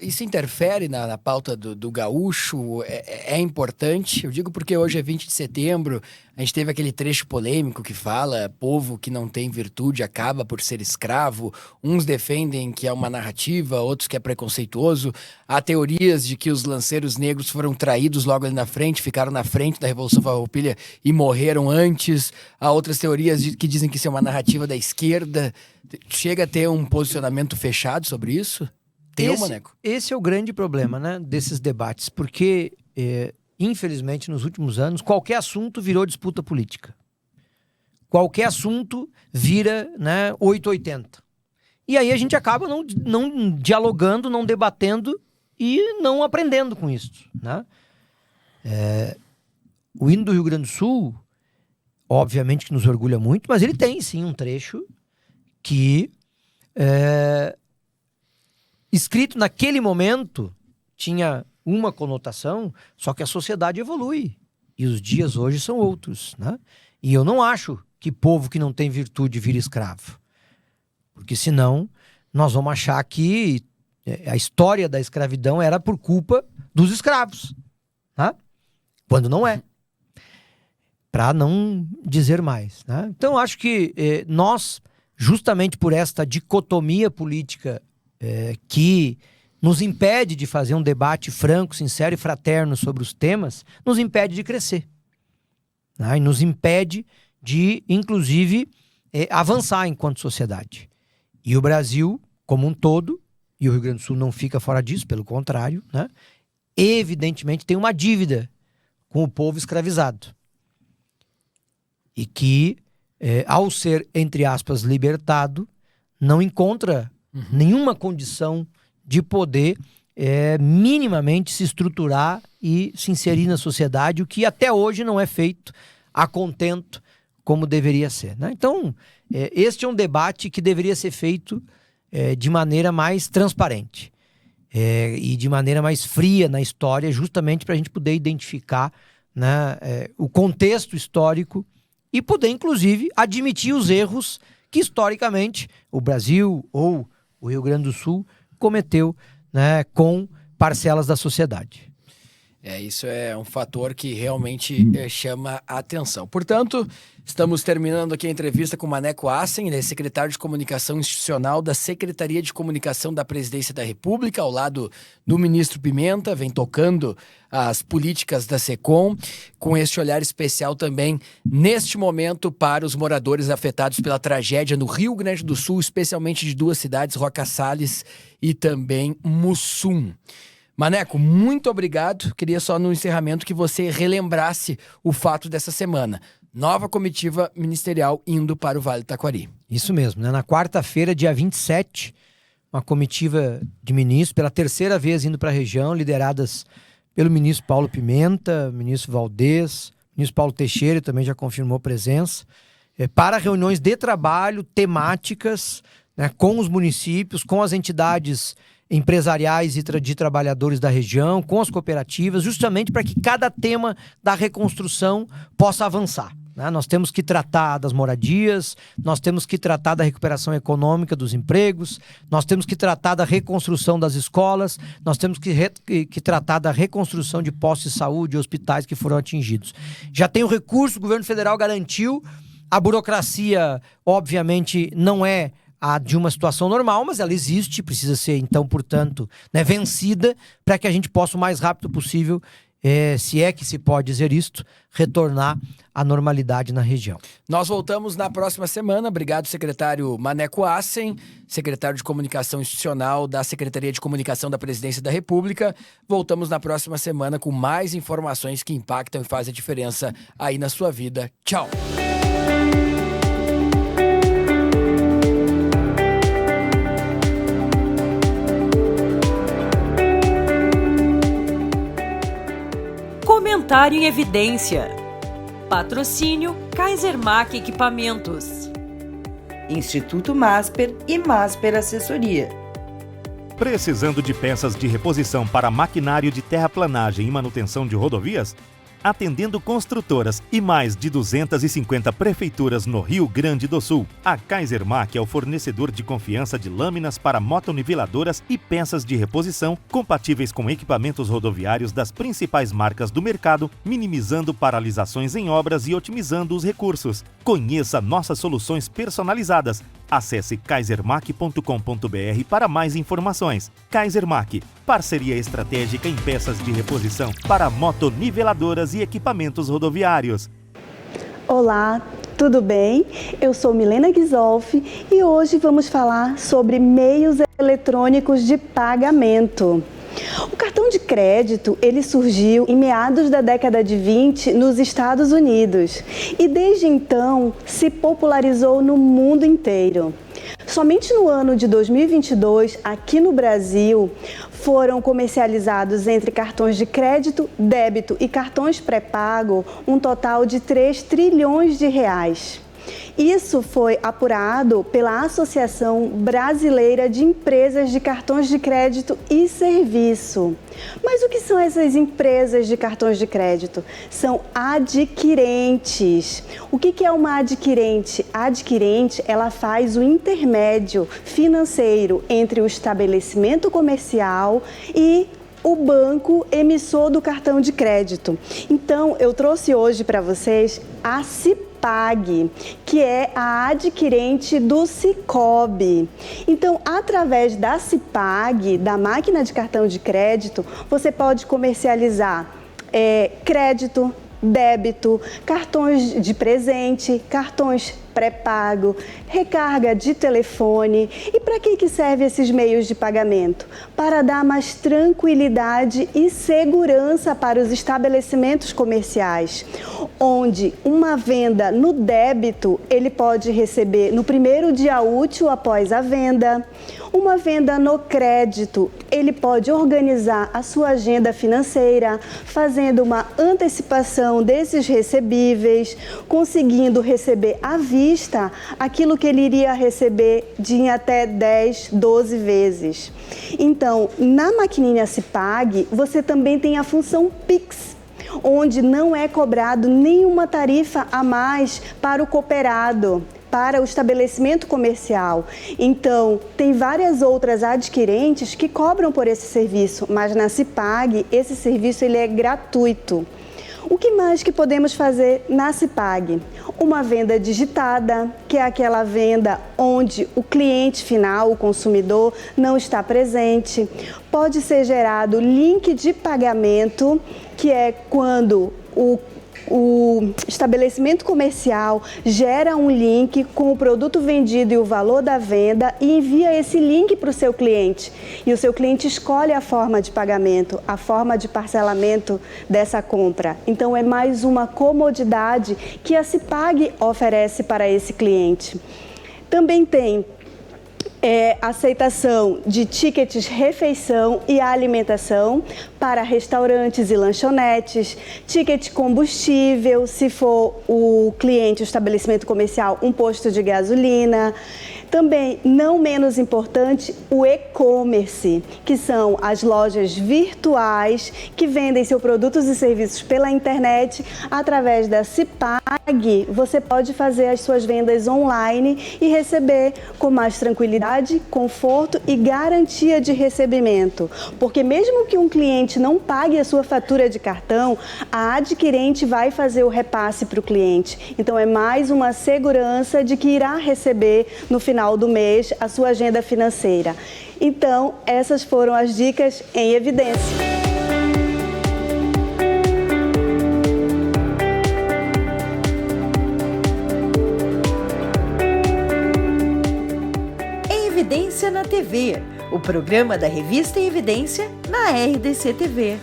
isso interfere na pauta do gaúcho? É importante? Eu digo porque hoje é 20 de setembro, a gente teve aquele trecho polêmico que fala povo que não tem virtude acaba por ser escravo. Uns defendem que é uma narrativa, outros que é preconceituoso. Há teorias de que os lanceiros negros foram traídos logo ali na frente, ficaram na frente da Revolução Farroupilha e morreram antes. Há outras teorias que dizem que isso é uma narrativa da esquerda. Chega a ter um posicionamento fechado sobre isso? Maneco? Esse é o grande problema, né, desses debates, porque, infelizmente, nos últimos anos, qualquer assunto virou disputa política. Qualquer assunto vira, né, 880. E aí a gente acaba não dialogando, não debatendo e não aprendendo com isso, né? O hino do Rio Grande do Sul, obviamente que nos orgulha muito, mas ele tem, sim, um trecho que... escrito naquele momento, tinha uma conotação, só que a sociedade evolui. E os dias hoje são outros, né? E eu não acho que povo que não tem virtude vira escravo. Porque senão, nós vamos achar que a história da escravidão era por culpa dos escravos, né? Quando não é. Para não dizer mais, né? Então, acho que nós, justamente por esta dicotomia política que nos impede de fazer um debate franco, sincero e fraterno sobre os temas, nos impede de crescer, né? E nos impede de, inclusive, avançar enquanto sociedade. E o Brasil, como um todo, e o Rio Grande do Sul não fica fora disso, pelo contrário, né? Evidentemente tem uma dívida com o povo escravizado. E que, ao ser, entre aspas, libertado, não encontra nenhuma condição de poder minimamente se estruturar e se inserir na sociedade, o que até hoje não é feito a contento como deveria ser, né? Então, este é um debate que deveria ser feito de maneira mais transparente e de maneira mais fria na história, justamente para a gente poder identificar, né, o contexto histórico e poder, inclusive, admitir os erros que, historicamente, o Brasil ou o Rio Grande do Sul cometeu, né, com parcelas da sociedade. Isso é um fator que realmente chama a atenção. Portanto, estamos terminando aqui a entrevista com o Maneco Assen, ele é secretário de Comunicação Institucional da Secretaria de Comunicação da Presidência da República, ao lado do ministro Pimenta, vem tocando as políticas da SECOM, com este olhar especial também, neste momento, para os moradores afetados pela tragédia no Rio Grande do Sul, especialmente de duas cidades, Roca Sales e também Mussum. Maneco, muito obrigado. Queria só no encerramento que você relembrasse o fato dessa semana. Nova comitiva ministerial indo para o Vale do Taquari. Isso mesmo, né? Na quarta-feira, dia 27, uma comitiva de ministros, pela terceira vez indo para a região, lideradas pelo ministro Paulo Pimenta, ministro Valdez, ministro Paulo Teixeira também já confirmou presença, para reuniões de trabalho temáticas, né, com os municípios, com as entidades empresariais e de trabalhadores da região, com as cooperativas, justamente para que cada tema da reconstrução possa avançar, né? Nós temos que tratar das moradias, nós temos que tratar da recuperação econômica dos empregos, nós temos que tratar da reconstrução das escolas, nós temos que tratar da reconstrução de postos de saúde e hospitais que foram atingidos. Já tem o recurso, o governo federal garantiu, a burocracia, obviamente, não é a de uma situação normal, mas ela existe, precisa ser, então, portanto, né, vencida para que a gente possa, o mais rápido possível, se é que se pode dizer isto, retornar à normalidade na região. Nós voltamos na próxima semana. Obrigado, secretário Maneco Assen, secretário de Comunicação Institucional da Secretaria de Comunicação da Presidência da República. Voltamos na próxima semana com mais informações que impactam e fazem a diferença aí na sua vida. Tchau! Comentário em evidência. Patrocínio Kaisermack Equipamentos. Instituto Masper e Masper Assessoria. Precisando de peças de reposição para maquinário de terraplanagem e manutenção de rodovias? Atendendo construtoras e mais de 250 prefeituras no Rio Grande do Sul, a Kaisermack é o fornecedor de confiança de lâminas para motoniveladoras e peças de reposição compatíveis com equipamentos rodoviários das principais marcas do mercado, minimizando paralisações em obras e otimizando os recursos. Conheça nossas soluções personalizadas. Acesse kaisermack.com.br para mais informações. Kaisermack, parceria estratégica em peças de reposição para motoniveladoras e equipamentos rodoviários. Olá, tudo bem? Eu sou Milena Ghisolfi e hoje vamos falar sobre meios eletrônicos de pagamento. O cartão de crédito, ele surgiu em meados da década de 20 nos Estados Unidos e desde então se popularizou no mundo inteiro. Somente no ano de 2022, aqui no Brasil, foram comercializados entre cartões de crédito, débito e cartões pré-pago um total de 3 trilhões de reais. Isso foi apurado pela Associação Brasileira de Empresas de Cartões de Crédito e Serviço. Mas o que são essas empresas de cartões de crédito? São adquirentes. O que é uma adquirente? A adquirente, ela faz o intermédio financeiro entre o estabelecimento comercial e o banco emissor do cartão de crédito. Então, eu trouxe hoje para vocês a Cipag, que é a adquirente do Cicobi. Então, através da Cipag, da máquina de cartão de crédito, você pode comercializar crédito, débito, cartões de presente, cartões pré-pago, recarga de telefone. E para que servem esses meios de pagamento? Para dar mais tranquilidade e segurança para os estabelecimentos comerciais, onde uma venda no débito ele pode receber no primeiro dia útil após a venda. Uma venda no crédito, ele pode organizar a sua agenda financeira, fazendo uma antecipação desses recebíveis, conseguindo receber à vista aquilo que ele iria receber em até 10, 12 vezes. Então, na maquininha Cipag, você também tem a função Pix, onde não é cobrado nenhuma tarifa a mais para o cooperado, para o estabelecimento comercial. Então, tem várias outras adquirentes que cobram por esse serviço, mas na Cipag, esse serviço ele é gratuito. O que mais que podemos fazer na Cipag? Uma venda digitada, que é aquela venda onde o cliente final, o consumidor, não está presente. Pode ser gerado link de pagamento, que é quando o estabelecimento comercial gera um link com o produto vendido e o valor da venda e envia esse link para o seu cliente. E o seu cliente escolhe a forma de pagamento, a forma de parcelamento dessa compra. Então, é mais uma comodidade que a Cipag oferece para esse cliente. Também tem aceitação de tickets refeição e alimentação para restaurantes e lanchonetes, ticket combustível, se for o cliente, o estabelecimento comercial, um posto de gasolina. Também, não menos importante, o e-commerce, que são as lojas virtuais que vendem seus produtos e serviços pela internet. Através da Cipag, você pode fazer as suas vendas online e receber com mais tranquilidade, conforto e garantia de recebimento. Porque mesmo que um cliente não pague a sua fatura de cartão, a adquirente vai fazer o repasse para o cliente. Então, é mais uma segurança de que irá receber no final do mês a sua agenda financeira. Então, essas foram as dicas em evidência. TV, o programa da Revista em Evidência na RDC TV.